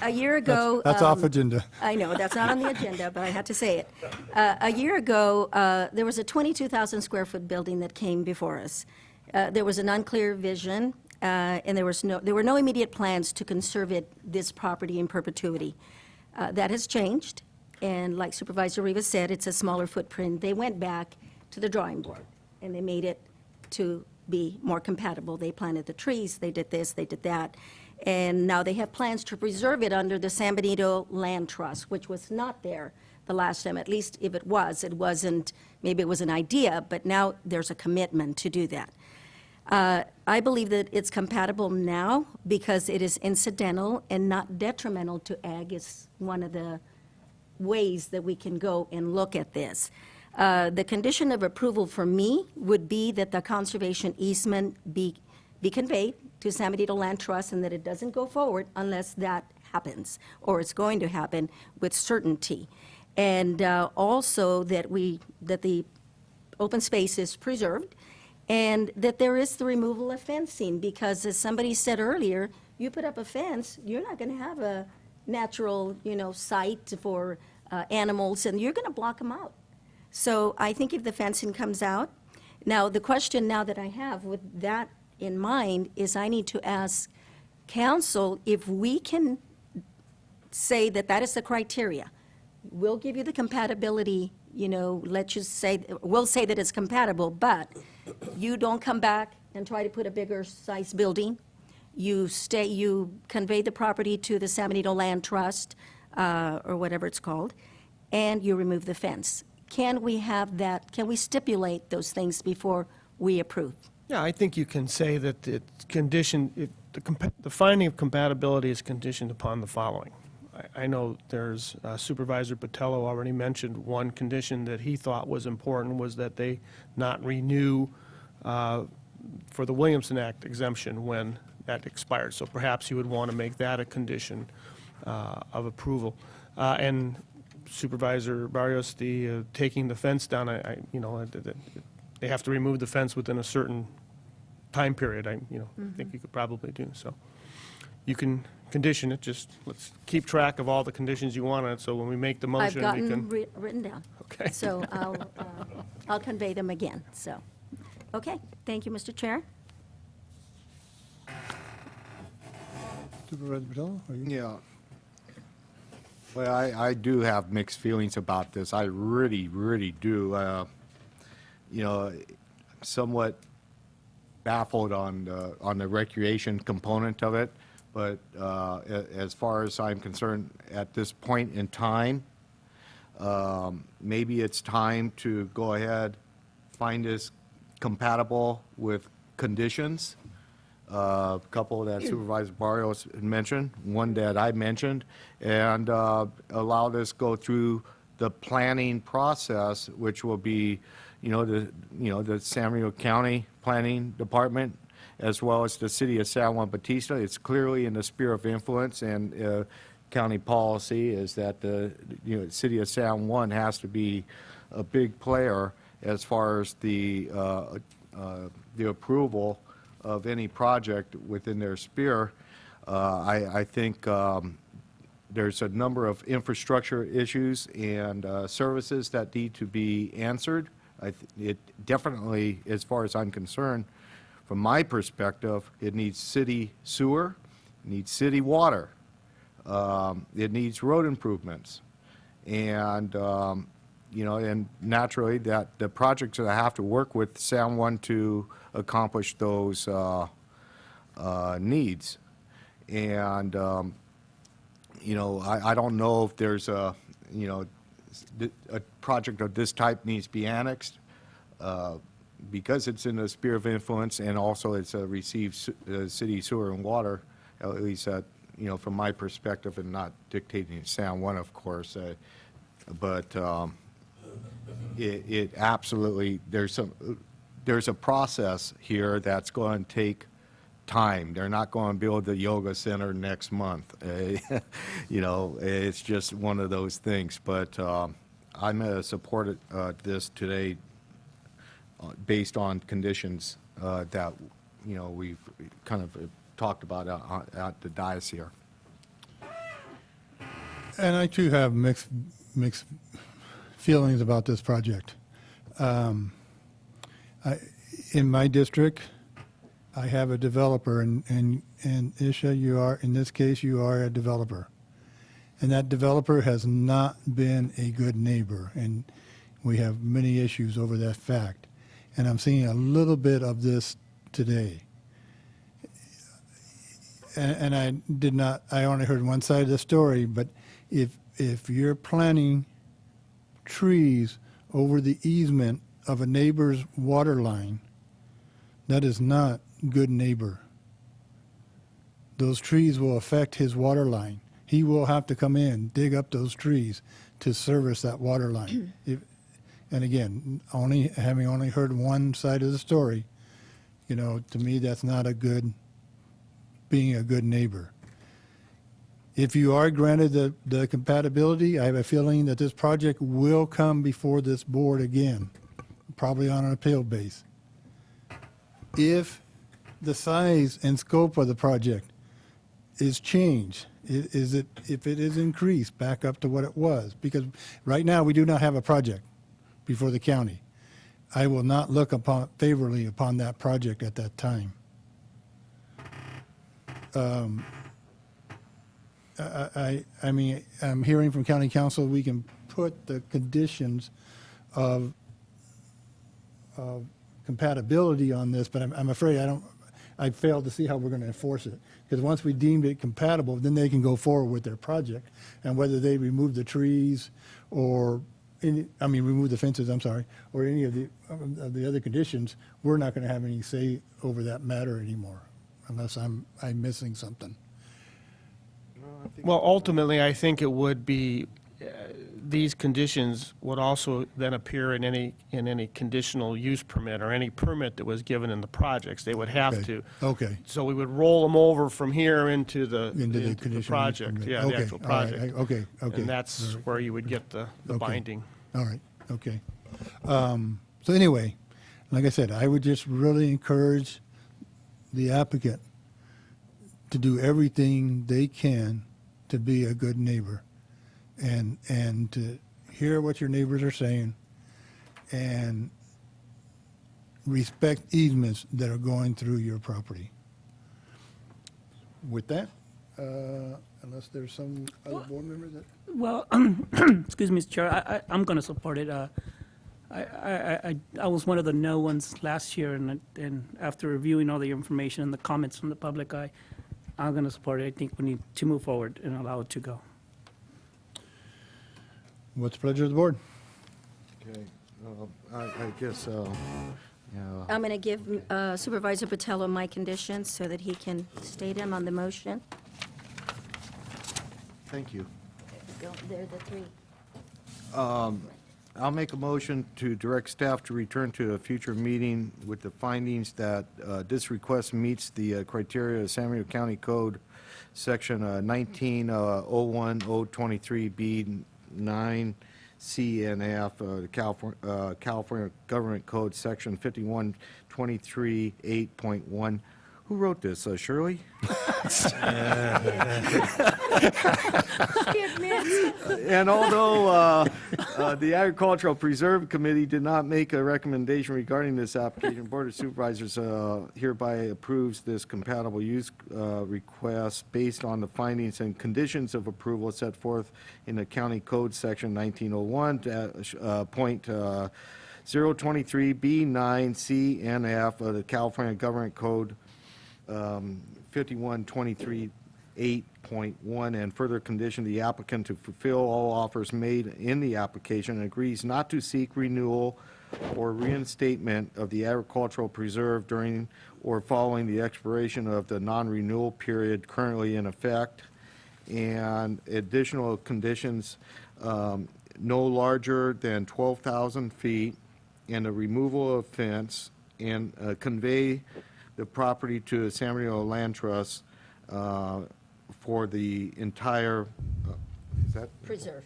A year ago... That's off agenda. I know, that's not on the agenda, but I had to say it. A year ago, there was a 22,000 square foot building that came before us. There was an unclear vision, and there were no immediate plans to conserve this property in perpetuity. That has changed, and like Supervisor Rivas said, it's a smaller footprint. They went back to the drawing board, and they made it to be more compatible. They planted the trees, they did this, they did that, and now they have plans to preserve it under the San Benito Land Trust, which was not there the last time. At least if it wasn't, maybe it was an idea, but now there's a commitment to do that. I believe that it's compatible now because it is incidental and not detrimental to ag is one of the ways that we can go and look at this. The condition of approval for me would be that the conservation easement be conveyed to San Benito Land Trust and that it doesn't go forward unless that happens, or it's going to happen with certainty. And also that the open space is preserved and that there is the removal of fencing, because as somebody said earlier, you put up a fence, you're not going to have a natural, site for animals, and you're going to block them out. So I think if the fencing comes out, now the question now that I have with that in mind is I need to ask council if we can say that that is the criteria. We'll give you the compatibility, let's just say, we'll say that it's compatible, but you don't come back and try to put a bigger size building. You convey the property to the San Benito Land Trust, or whatever it's called, and you remove the fence. Can we have that, can we stipulate those things before we approve? Yeah, I think you can say that it's conditioned, the finding of compatibility is conditioned upon the following. I know there's Supervisor Botello already mentioned one condition that he thought was important was that they not renew for the Williamson Act exemption when that expired. So perhaps you would want to make that a condition of approval. And Supervisor Barrios, the taking the fence down, they have to remove the fence within a certain time period. I think you could probably do so. You can condition it. Just let's keep track of all the conditions you want on it. So when we make the motion, I've we gotten can. written down. Okay. So I'll convey them again. So, okay. Thank you, Mr. Chair. Supervisor Botello, are you? Yeah. Well, I do have mixed feelings about this. I really, really do. Somewhat baffled on the recreation component of it, but as far as I'm concerned, at this point in time, maybe it's time to go ahead, find this compatible with conditions. A couple that Supervisor Barrios mentioned, one that I mentioned, and allow this go through the planning process, which will be, the San Diego County Planning Department, as well as the City of San Juan Bautista. It's clearly in the sphere of influence, and county policy is that the City of San Juan has to be a big player as far as the approval of any project within their sphere. I think there's a number of infrastructure issues and services that need to be answered. It definitely, as far as I'm concerned, from my perspective, it needs city sewer, it needs city water, it needs road improvements, and and naturally that the projects that have to work with San Juan to accomplish those needs. And I don't know if there's a project of this type needs to be annexed because it's in the sphere of influence, and also it's receives city sewer and water, at least from my perspective, and not dictating San Juan, of course, but it absolutely, there's a process here that's going to take time. They're not going to build the yoga center next month. It's just one of those things. But I'm going to support this today based on conditions that we've kind of talked about at the dais here. And I too have mixed feelings about this project. In my district, I have a developer, and Isha, in this case, you are a developer. And that developer has not been a good neighbor, and we have many issues over that fact. And I'm seeing a little bit of this today. And I only heard one side of the story, but if you're planting trees over the easement of a neighbor's water line, that is not good neighbor. Those trees will affect his water line. He will have to come in, dig up those trees to service that water line. And again, having only heard one side of the story, to me that's not being a good neighbor. If you are granted the compatibility, I have a feeling that this project will come before this board again, probably on an appeal base. If the size and scope of the project is changed, if it is increased back up to what it was, because right now we do not have a project before the county, I will not look favorably upon that project at that time. I mean, I'm hearing from county council we can put the conditions of compatibility on this, but I'm afraid I failed to see how we're going to enforce it. Because once we deemed it compatible, then they can go forward with their project. And whether they remove the trees or, remove the fences, or any of the other conditions, we're not going to have any say over that matter anymore, unless I'm missing something. Well, ultimately, I think it would be, these conditions would also then appear in any conditional use permit or any permit that was given in the projects. They would have to. Okay. So we would roll them over from here into the conditional project. use Yeah, permit. the actual project. All right. Okay. And that's where you would get the binding. All right. Okay. So anyway, like I said, I would just really encourage the applicant to do everything they can to be a good neighbor, and to hear what your neighbors are saying, and respect easements that are going through your property. With that, unless there's some other board member that... Well, excuse me, Mr. Chair, I'm going to support it. I was one of the no ones last year, and after reviewing all the information and the comments from the public, I'm going to support it. I think we need to move forward and allow it to go. What's the pleasure of the board? Okay, I guess, yeah. I'm going to give Supervisor Botello my conditions so that he can state them on the motion. Thank you. They're the three. I'll make a motion to direct staff to return to a future meeting with the findings that this request meets the criteria of San Diego County Code, Section 19-01023B9, C and F, the California Government Code, Section 5123.8.1. Who wrote this? Shirley? And although the Agricultural Preserve Committee did not make a recommendation regarding this application, Board of Supervisors hereby approves this compatible use request based on the findings and conditions of approval set forth in the County Code Section 1901.023B9C and F of the California Government Code 5123.8.1, and further condition the applicant to fulfill all offers made in the application and agrees not to seek renewal or reinstatement of the agricultural preserve during or following the expiration of the non-renewal period currently in effect, and additional conditions no larger than 12,000 feet, and the removal of fence, and convey the property to the San Bernardino Land Trust for the entire, is that? Preserve.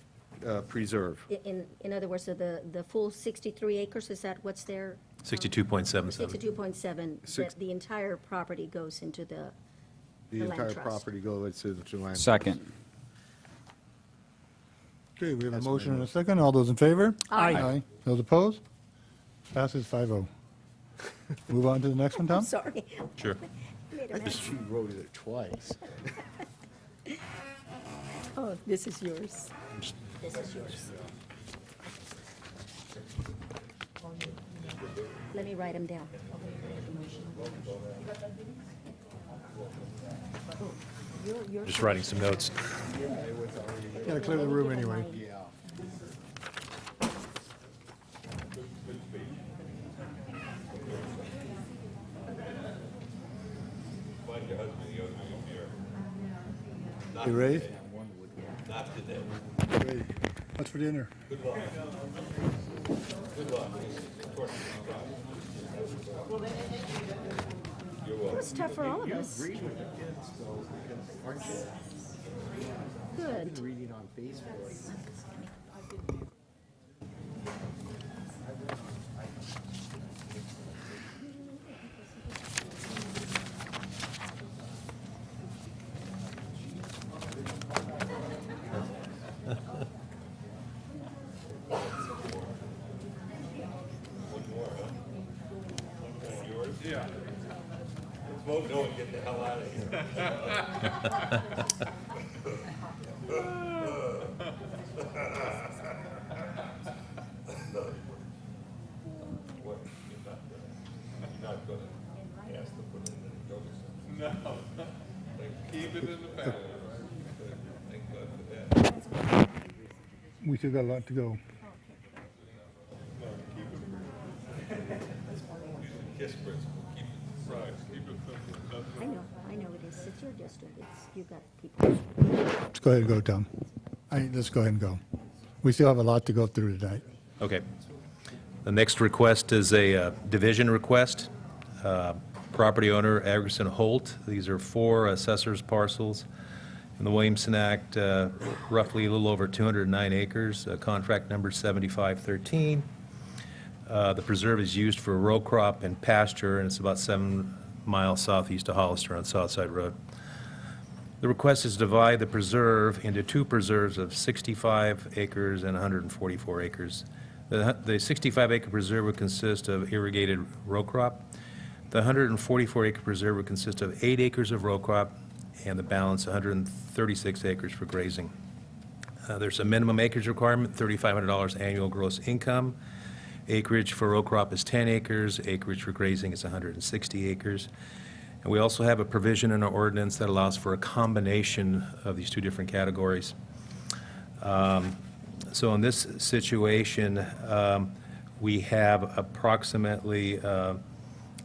Preserve. In other words, so the full 63 acres, is that what's there? 62.77. 62.7, that the entire property goes into the The land entire trust. property goes to the land. Second. Okay, we have a motion and a second. All those in favor? Aye. Aye. Those opposed? Passes 5-0. Move on to the next one, Tom? I'm sorry. Sure. I just she wrote it twice. Oh, this is yours. This is yours. Let me write them down. Just writing some notes. Gotta clear the room anyway. You ready? Not today. Ready. What's for dinner? Good luck. Good luck. It was tough for all of us. Good. Reading on Facebook. Yeah. Let's vote no and get the hell out of here. What, you're not gonna ask to put it in the yoga center? No. Keep it in the family, right? Thank God for that. We still got a lot to go. Kiss principle, keep it, right, keep it simple. I know it is. It's your district. You got people. Let's go ahead and go, Tom. Let's go ahead and go. We still have a lot to go through tonight. Okay. The next request is a division request. Property owner, Agerson Holt. These are 4 assessors parcels in the Williamson Act, roughly a little over 209 acres, contract number 7513. The preserve is used for row crop and pasture, and it's about 7 miles southeast of Hollister on Southside Road. The request is to divide the preserve into 2 preserves of 65 acres and 144 acres. The 65-acre preserve would consist of irrigated row crop. The 144-acre preserve would consist of 8 acres of row crop, and the balance 136 acres for grazing. There's a minimum acreage requirement, $3,500 annual gross income, Acreage for row crop is 10 acres, acreage for grazing is 160 acres. And we also have a provision in our ordinance that allows for a combination of these two different categories. So in this situation, we have approximately 8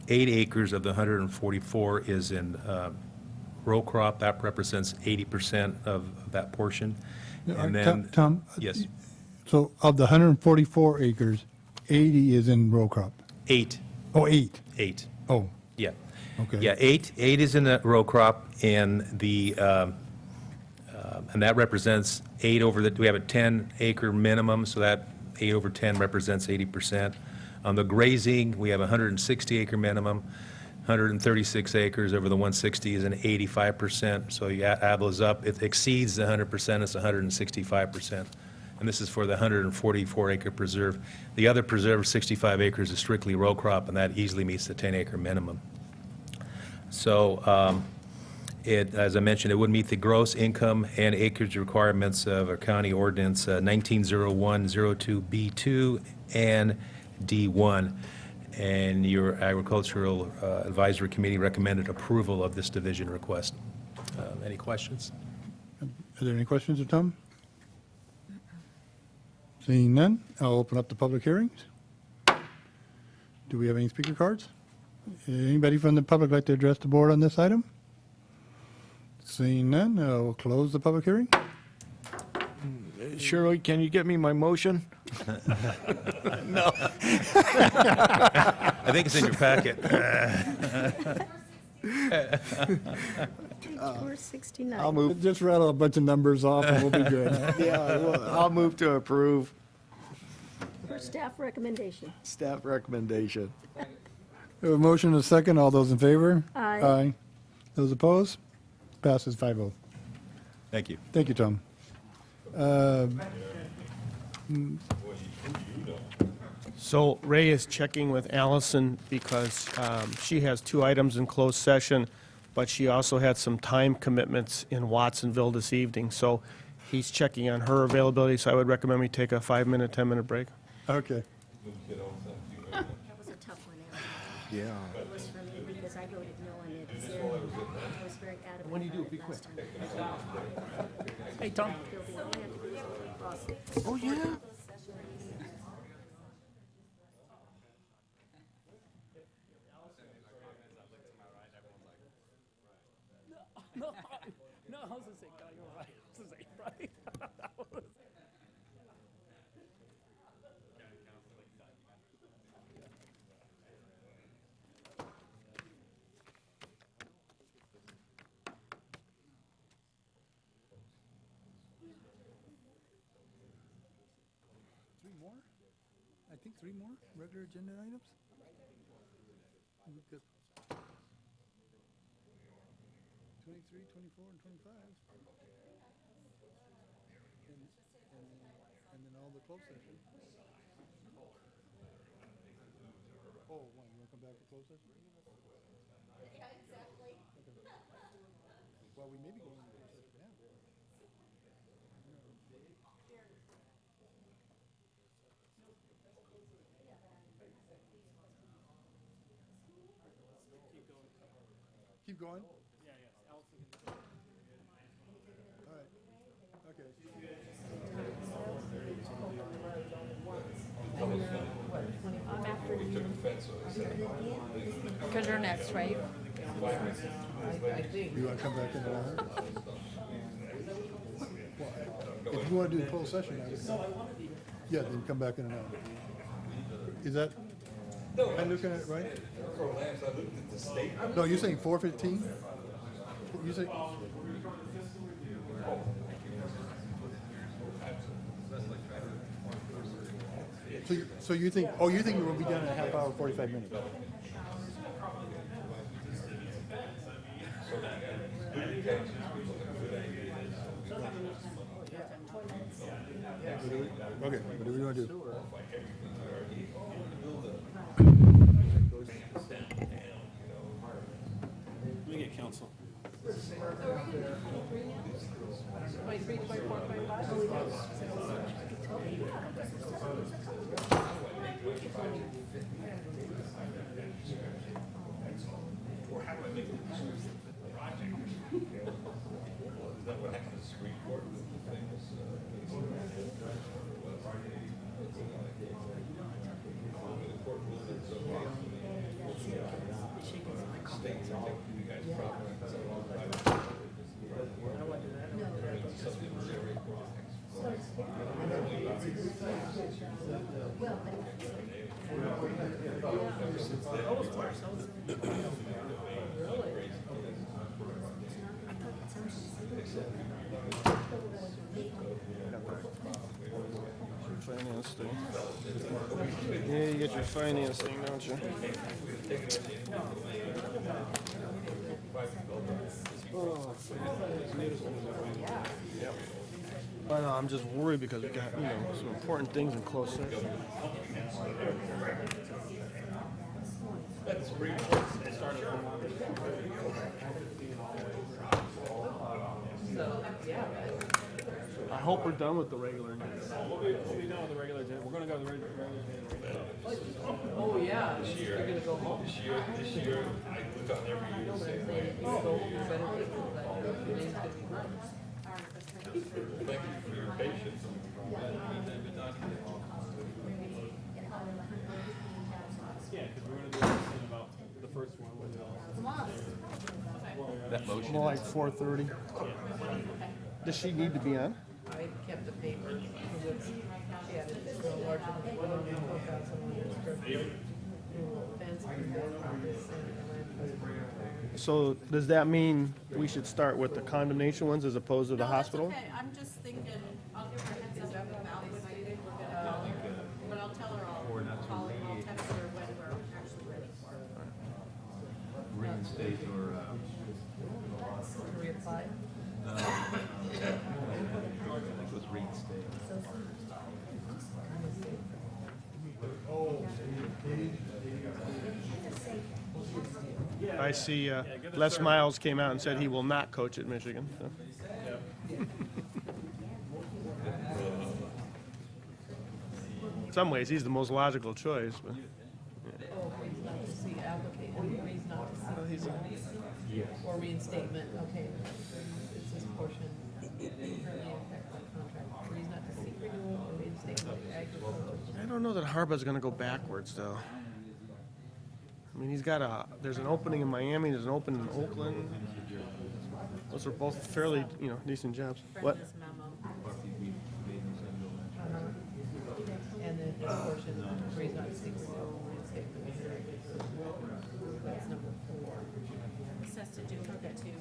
acres of the 144 is in row crop. That represents 80% of that portion. And then, Tom? yes, So of the 144 acres, 80 is in row crop? 8. Oh, 8. 8. Oh, Yeah. okay. Yeah, 8 is in the row crop, and and that represents 8 over the, we have a 10-acre minimum, so that 8 over 10 represents 80%. On the grazing, we have a 160-acre minimum, 136 acres over the 160 is an 85%, so you add those up, it exceeds the 100%, it's 165%. And this is for the 144-acre preserve. The other preserve, 65 acres, is strictly row crop, and that easily meets the 10-acre minimum. So as I mentioned, it would meet the gross income and acreage requirements of our county ordinance 190102B2 and D1. And your agricultural advisory committee recommended approval of this division request. Any questions? Are there any questions of Tom? Seeing none, I'll open up the public hearings. Do we have any speaker cards? Anybody from the public like to address the board on this item? Seeing none, I'll close the public hearing. Shirley, can you get me my motion? No. I think it's in your packet. 469. I'll move. Just rattle a bunch of numbers off and we'll be good. Yeah, I'll move to approve. For staff recommendation. Staff recommendation. We have a motion and a second. All those in favor? Aye. Aye. Those opposed? Passes 5-0. Thank you. Thank you, Tom. So Ray is checking with Allison because she has 2 items in closed session, but she also had some time commitments in Watsonville this evening. So he's checking on her availability, so I would recommend we take a 5-minute, 10-minute break. Okay. That was a tough one, Al. Yeah. It was for me because I voted no on it. I was very adamant. When you do, about be it quick. last time. Hey, Tom. All we have to do is cross it. Oh, yeah? No, no, I was gonna say, God, you're right. I was gonna say, right? That was- Three more? I think 3 more regular agenda items? We've got 23, 24, and 25. And then all the closed session. Oh, what, you want to come back to closed session? Yeah, exactly. Well, we may be going to closed session now. Keep going? Yeah, yes. Allison can- All right. Okay. Because you're next, right? You want to come back in an hour? If you want to do the closed session, I would. Yeah, then come back in an hour. Is that, am I looking at it right? No, you're saying 4:15? You say? So you think, oh, you think it will be done in a half hour, 45 minutes? Okay, what do we want to do? Let me get counsel. Finance thing. Yeah, you get your finance thing, don't you? Yep. I know, I'm just worried because we got, some important things in closed session. I hope we're done with the regular. We'll be done with the regular agenda. We're gonna go to the regular agenda. Oh, yeah. You're gonna go home. This year, we've done every year. Thank you for your patience. Yeah, because we're gonna do this in about the first one. That motion. More like 4:30. Does she need to be on? I kept the paper. Yeah, it's no larger than 1,000. So does that mean we should start with the condemnation ones as opposed to the hospital? Okay, I'm just thinking, I'll give her a heads up about this, but I'll tell her, I'll text her when we're actually ready for it. Reinstate or, Reapply? I think it was reinstate. I see Les Miles came out and said he will not coach at Michigan. So. In some ways, he's the most logical choice. But. Or reinstatement, okay. It's this portion, currently impact by contract, reason not to seek renewal or reinstatement of agriculture. I don't know that Harbaugh's going to go backwards, though. I mean, there's an opening in Miami, there's an opening in Oakland. Those are both fairly, decent jobs. What? Brenda's memo. And then this portion, reason not to seek renewal or reinstatement of agriculture. That's number 4. This has to do with the two.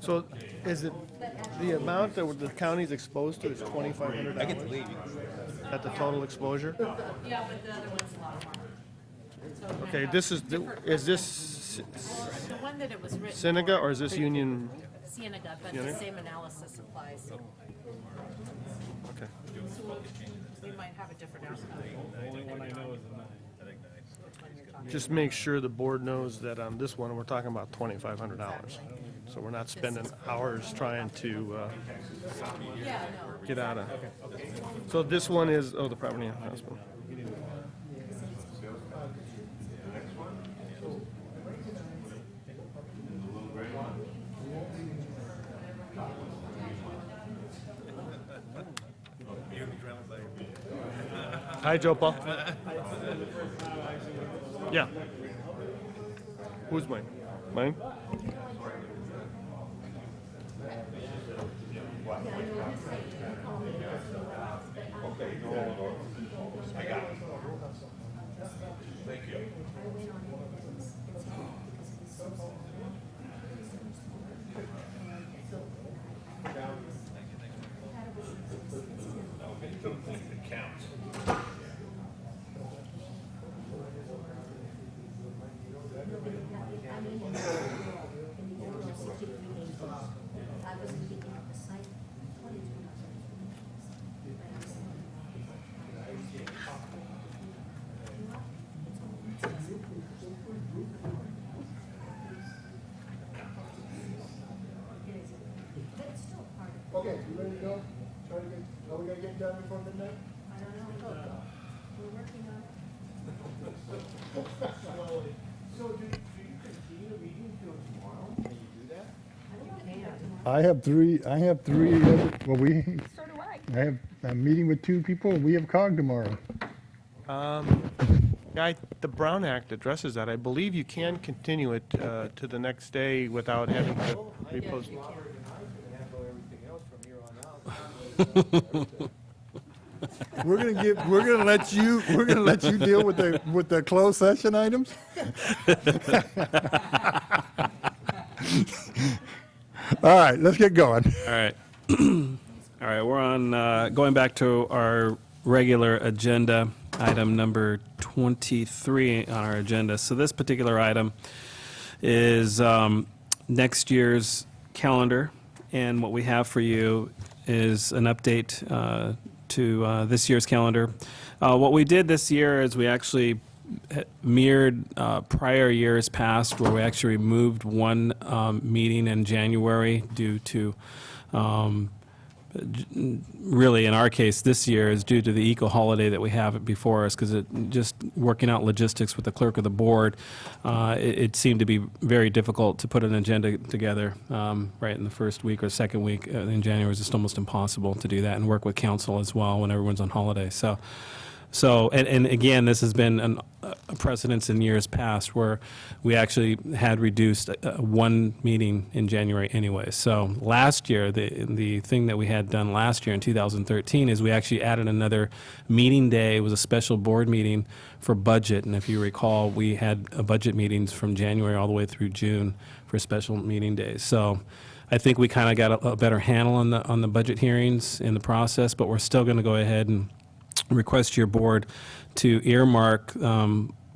So is it the amount that the county's exposed to is $2,500? I get to leave. At the total exposure? Yeah, but the other one's a lot more. Okay, is this The one that it was written. Seneca or is this Union? Cienega, but Union? the same analysis applies. Okay. So we might have a different outcome. The only one I know is the 9. Just make sure the board knows that on this one, we're talking about $2,500. So we're not spending hours trying to get out of. So this one is, the property hospital. Hi, Joe Paul. Yeah. Who's mine? Mine? I got it. Thank you. It counts. Okay, you ready to go? Are we gonna get done before midnight? I don't know. We're working on So do you continue the meeting till tomorrow? Can you do that? it. I have three, well, So do I. I'm meeting with 2 people, and we have COG tomorrow. The Brown Act addresses that. I believe you can continue it to the next day without having to repost. We're gonna let you deal with the closed session items? All right, let's get going. All right. All right, we're on, going back to our regular agenda, item number 23 on our agenda. So this particular item is next year's calendar, and what we have for you is an update to this year's calendar. What we did this year is we actually mirrored prior years past, where we actually removed one meeting in January due to, really in our case this year is due to the eco holiday that we have before us, because it just working out logistics with the clerk of the board, it seemed to be very difficult to put an agenda together right in the first week or second week in January. It's just almost impossible to do that, and work with council as well when everyone's on holiday. So, and again, this has been a precedence in years past where we actually had reduced one meeting in January anyway. So last year, the thing that we had done last year in 2013 is we actually added another meeting day. It was a special board meeting for budget. And if you recall, we had budget meetings from January all the way through June for special meeting days. So I think we kind of got a better handle on the budget hearings in the process, but we're still going to go ahead and request your board to earmark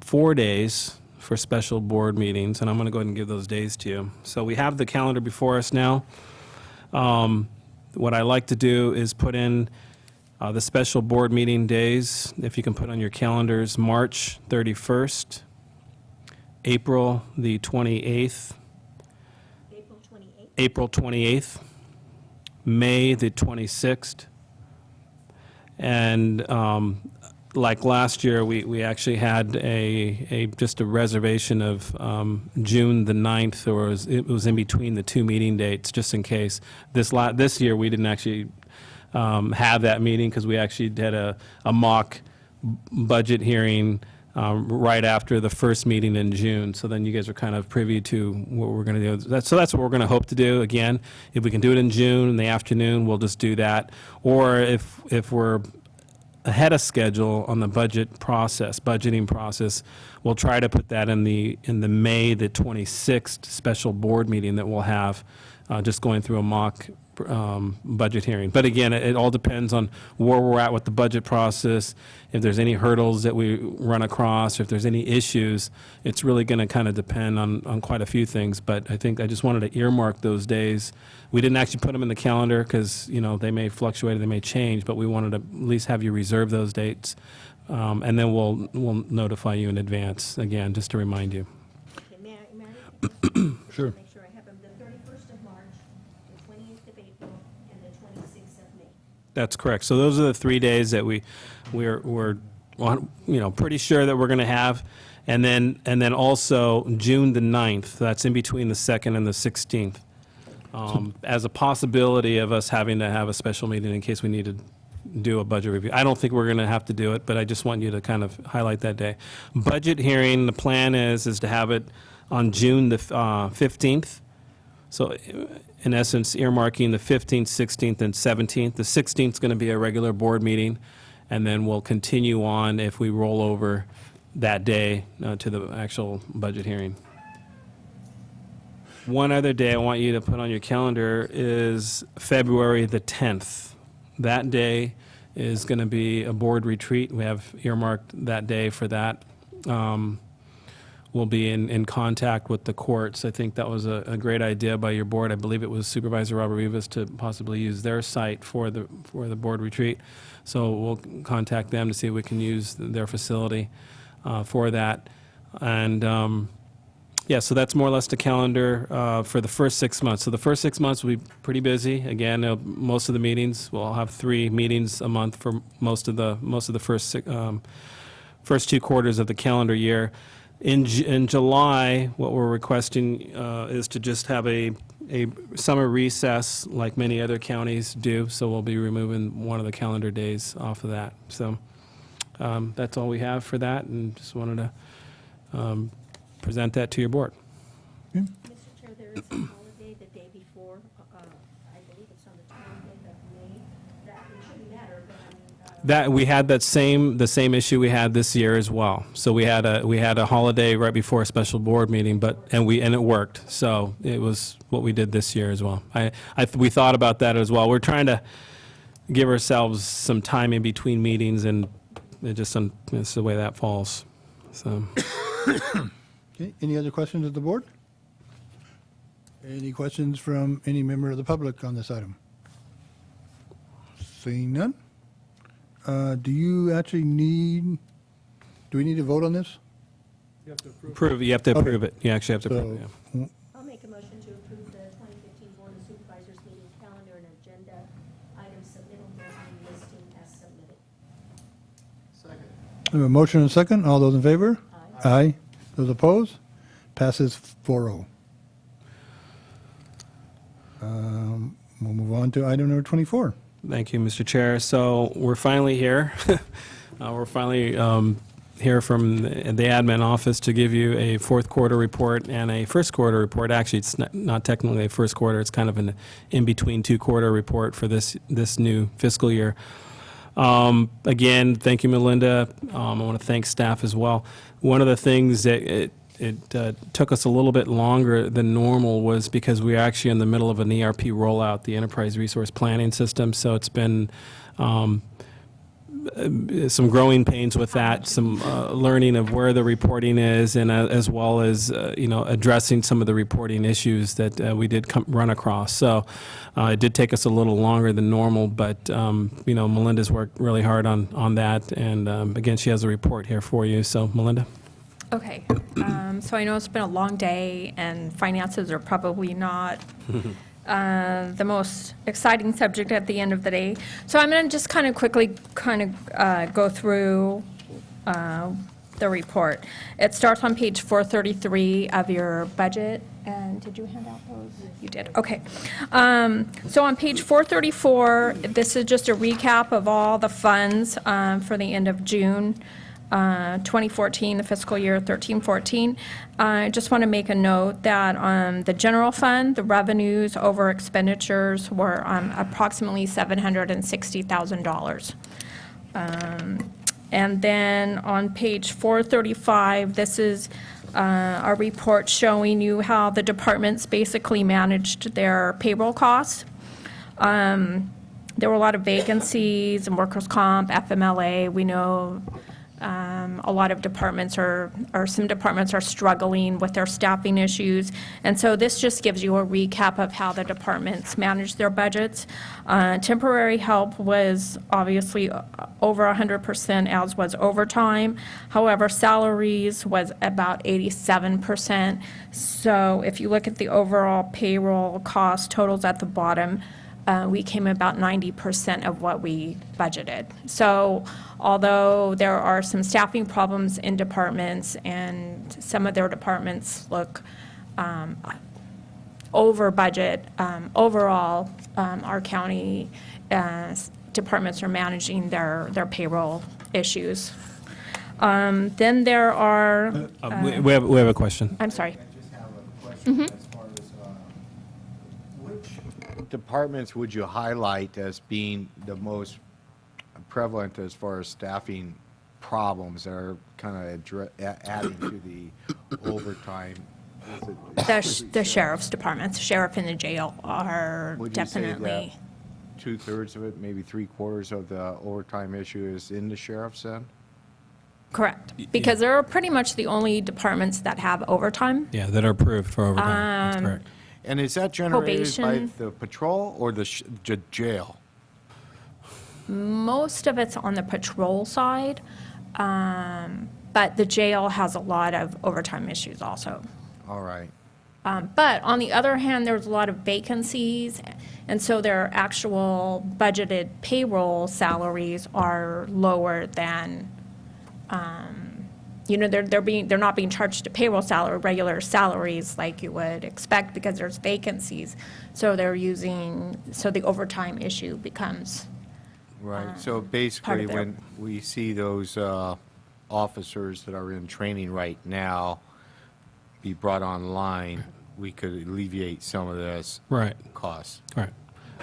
4 days for special board meetings, and I'm going to go ahead and give those days to you. So we have the calendar before us now. What I like to do is put in the special board meeting days, if you can put on your calendars, March 31st, April the 28th, April 28th, May the 26th, and like last year, we actually had just a reservation of June the 9th, or it was in between the two meeting dates, just in case. This year, we didn't actually have that meeting because we actually had a mock budget hearing right after the first meeting in June. So then you guys are kind of privy to what we're going to do. So that's what we're going to hope to do. Again, if we can do it in June in the afternoon, we'll just do that. Or if we're ahead of schedule on the budgeting process, we'll try to put that in the May the 26th special board meeting that we'll have, just going through a mock budget hearing. But again, it all depends on where we're at with the budget process, if there's any hurdles that we run across, or if there's any issues. It's really going to kind of depend on quite a few things. But I think I just wanted to earmark those days. We didn't actually put them in the calendar because, they may fluctuate, they may change, but we wanted to at least have you reserve those dates. And then we'll notify you in advance, again, just to remind you. Okay, may I Sure. make sure I have them, the 31st of March, the 28th of April, and the 26th of May? That's correct. So those are the 3 days that we're pretty sure that we're going to have. And then also June the 9th, that's in between the 2nd and the 16th, as a possibility of us having to have a special meeting in case we need to do a budget review. I don't think we're going to have to do it, but I just want you to kind of highlight that day. Budget hearing, the plan is to have it on June the 15th. So in essence, earmarking the 15th, 16th, and 17th. The 16th is going to be a regular board meeting, and then we'll continue on if we roll over that day to the actual budget hearing. One other day I want you to put on your calendar is February the 10th. That day is going to be a board retreat. We have earmarked that day for that. We'll be in contact with the courts. I think that was a great idea by your board. I believe it was Supervisor Robert Rivas to possibly use their site for the board retreat. So we'll contact them to see if we can use their facility for that. And yeah, so that's more or less the calendar for the first 6 months. So the first 6 months will be pretty busy. Again, most of the meetings, we'll have 3 meetings a month for most of the first 2 quarters of the calendar year. In July, what we're requesting is to just have a summer recess like many other counties do. So we'll be removing one of the calendar days off of that. So that's all we have for that, and just wanted to present that to your board. Mr. Chair, there is a holiday the day before, I believe it's on the 20th of May, that it shouldn't matter, but That, we had the same issue we had this year as well. So we had a holiday right before a special board meeting, and it worked. So it was what we did this year as well. We thought about that as well. We're trying to give ourselves some time in between meetings, and it's the way that falls. So. Okay, any other questions of the board? Any questions from any member of the public on this item? Seeing none? Do you actually do we need to vote on this? You have to approve it. You actually have to approve it, yeah. I'll make a motion to approve the 2015 Board of Supervisors meeting calendar and agenda items submittal listing as submitted. I have a motion and a second. All those in favor? Aye. Those opposed? Passes 4-0. We'll move on to item number 24. Thank you, Mr. Chair. So we're finally here. We're finally here from the admin office to give you a fourth quarter report and a first quarter report. Actually, it's not technically a first quarter. It's kind of an in-between two-quarter report for this new fiscal year. Again, thank you, Melinda. I want to thank staff as well. One of the things that it took us a little bit longer than normal was because we are actually in the middle of an ERP rollout, the Enterprise Resource Planning System. So it's been some growing pains with that, some learning of where the reporting is, and as well as addressing some of the reporting issues that we did run across. So it did take us a little longer than normal, but Melinda's worked really hard on that, and again, she has a report here for you. So Melinda. Okay, so I know it's been a long day, and finances are probably not the most exciting subject at the end of the day. So I'm going to just quickly go through the report. It starts on page 433 of your budget. And did you hand out those? You did. Okay. So on page 434, this is just a recap of all the funds for the end of June 2014, the fiscal year 13-14. I just want to make a note that on the general fund, the revenues over expenditures were approximately $760,000. And then on page 435, this is a report showing you how the departments basically managed their payroll costs. There were a lot of vacancies in workers' comp, FMLA. We know a lot of departments or some departments are struggling with their staffing issues. And so this just gives you a recap of how the departments manage their budgets. Temporary help was obviously over 100%, as was overtime. However, salaries was about 87%. So if you look at the overall payroll cost totals at the bottom, we came about 90% of what we budgeted. So although there are some staffing problems in departments and some of their departments look over budget, overall, our county departments are managing their payroll issues. Then there are... we have a question. I'm sorry. I just have a question as far as which departments would you highlight as being the most prevalent as far as staffing problems that are kind of adding to the overtime? The sheriff's departments, sheriff and the jail are Would you say definitely... that 2/3 of it, maybe 3/4 of the overtime issue is in the sheriff's end? Correct, because they're pretty much the only departments that have overtime. Yeah, that are approved for overtime. That's correct. And is that generated by Probation. the patrol or the jail? Most of it's on the patrol side, but the jail has a lot of overtime issues also. All right. But on the other hand, there's a lot of vacancies, and so their actual budgeted payroll salaries are lower than, they're not being charged to payroll salary, regular salaries like you would expect because there's vacancies. So so the overtime issue becomes. Right, so part basically, of their- when we see those officers that are in training right now be brought online, we could alleviate some of this Right. cost. Right.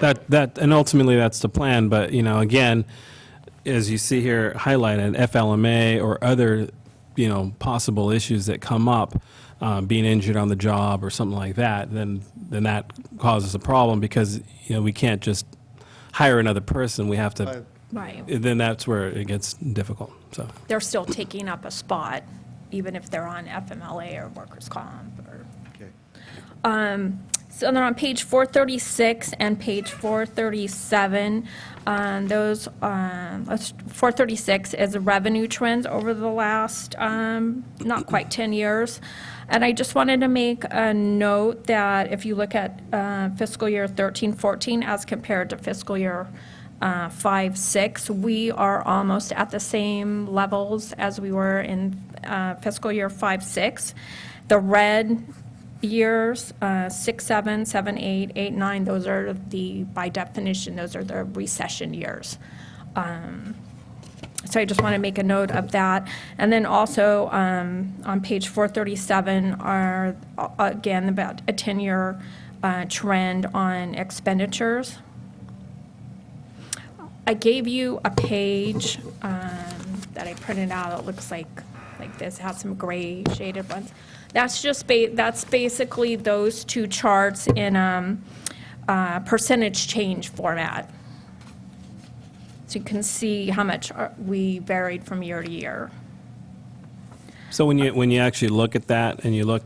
And ultimately that's the plan, but again, as you see here highlighted, FLMA or other, possible issues that come up, being injured on the job or something like that, then that causes a problem because, we can't just hire another person. We have to, Right. then that's where it gets difficult, so. They're still taking up a spot, even if they're on FMLA or workers' comp or. Okay. So then on page 436 and page 437, 436 is revenue trends over the last, not quite 10 years. And I just wanted to make a note that if you look at fiscal year 13-14 as compared to fiscal year 5-6, we are almost at the same levels as we were in fiscal year 5-6. The red years, 6, 7, 7, 8, 8, 9, those are by definition, those are the recession years. So I just want to make a note of that. And then also on page 437 are, again, about a 10-year trend on expenditures. I gave you a page that I printed out. It looks like this, has some gray shaded ones. That's just that's basically those two charts in percentage change format. So you can see how much we varied from year to year. So when you actually look at that and you look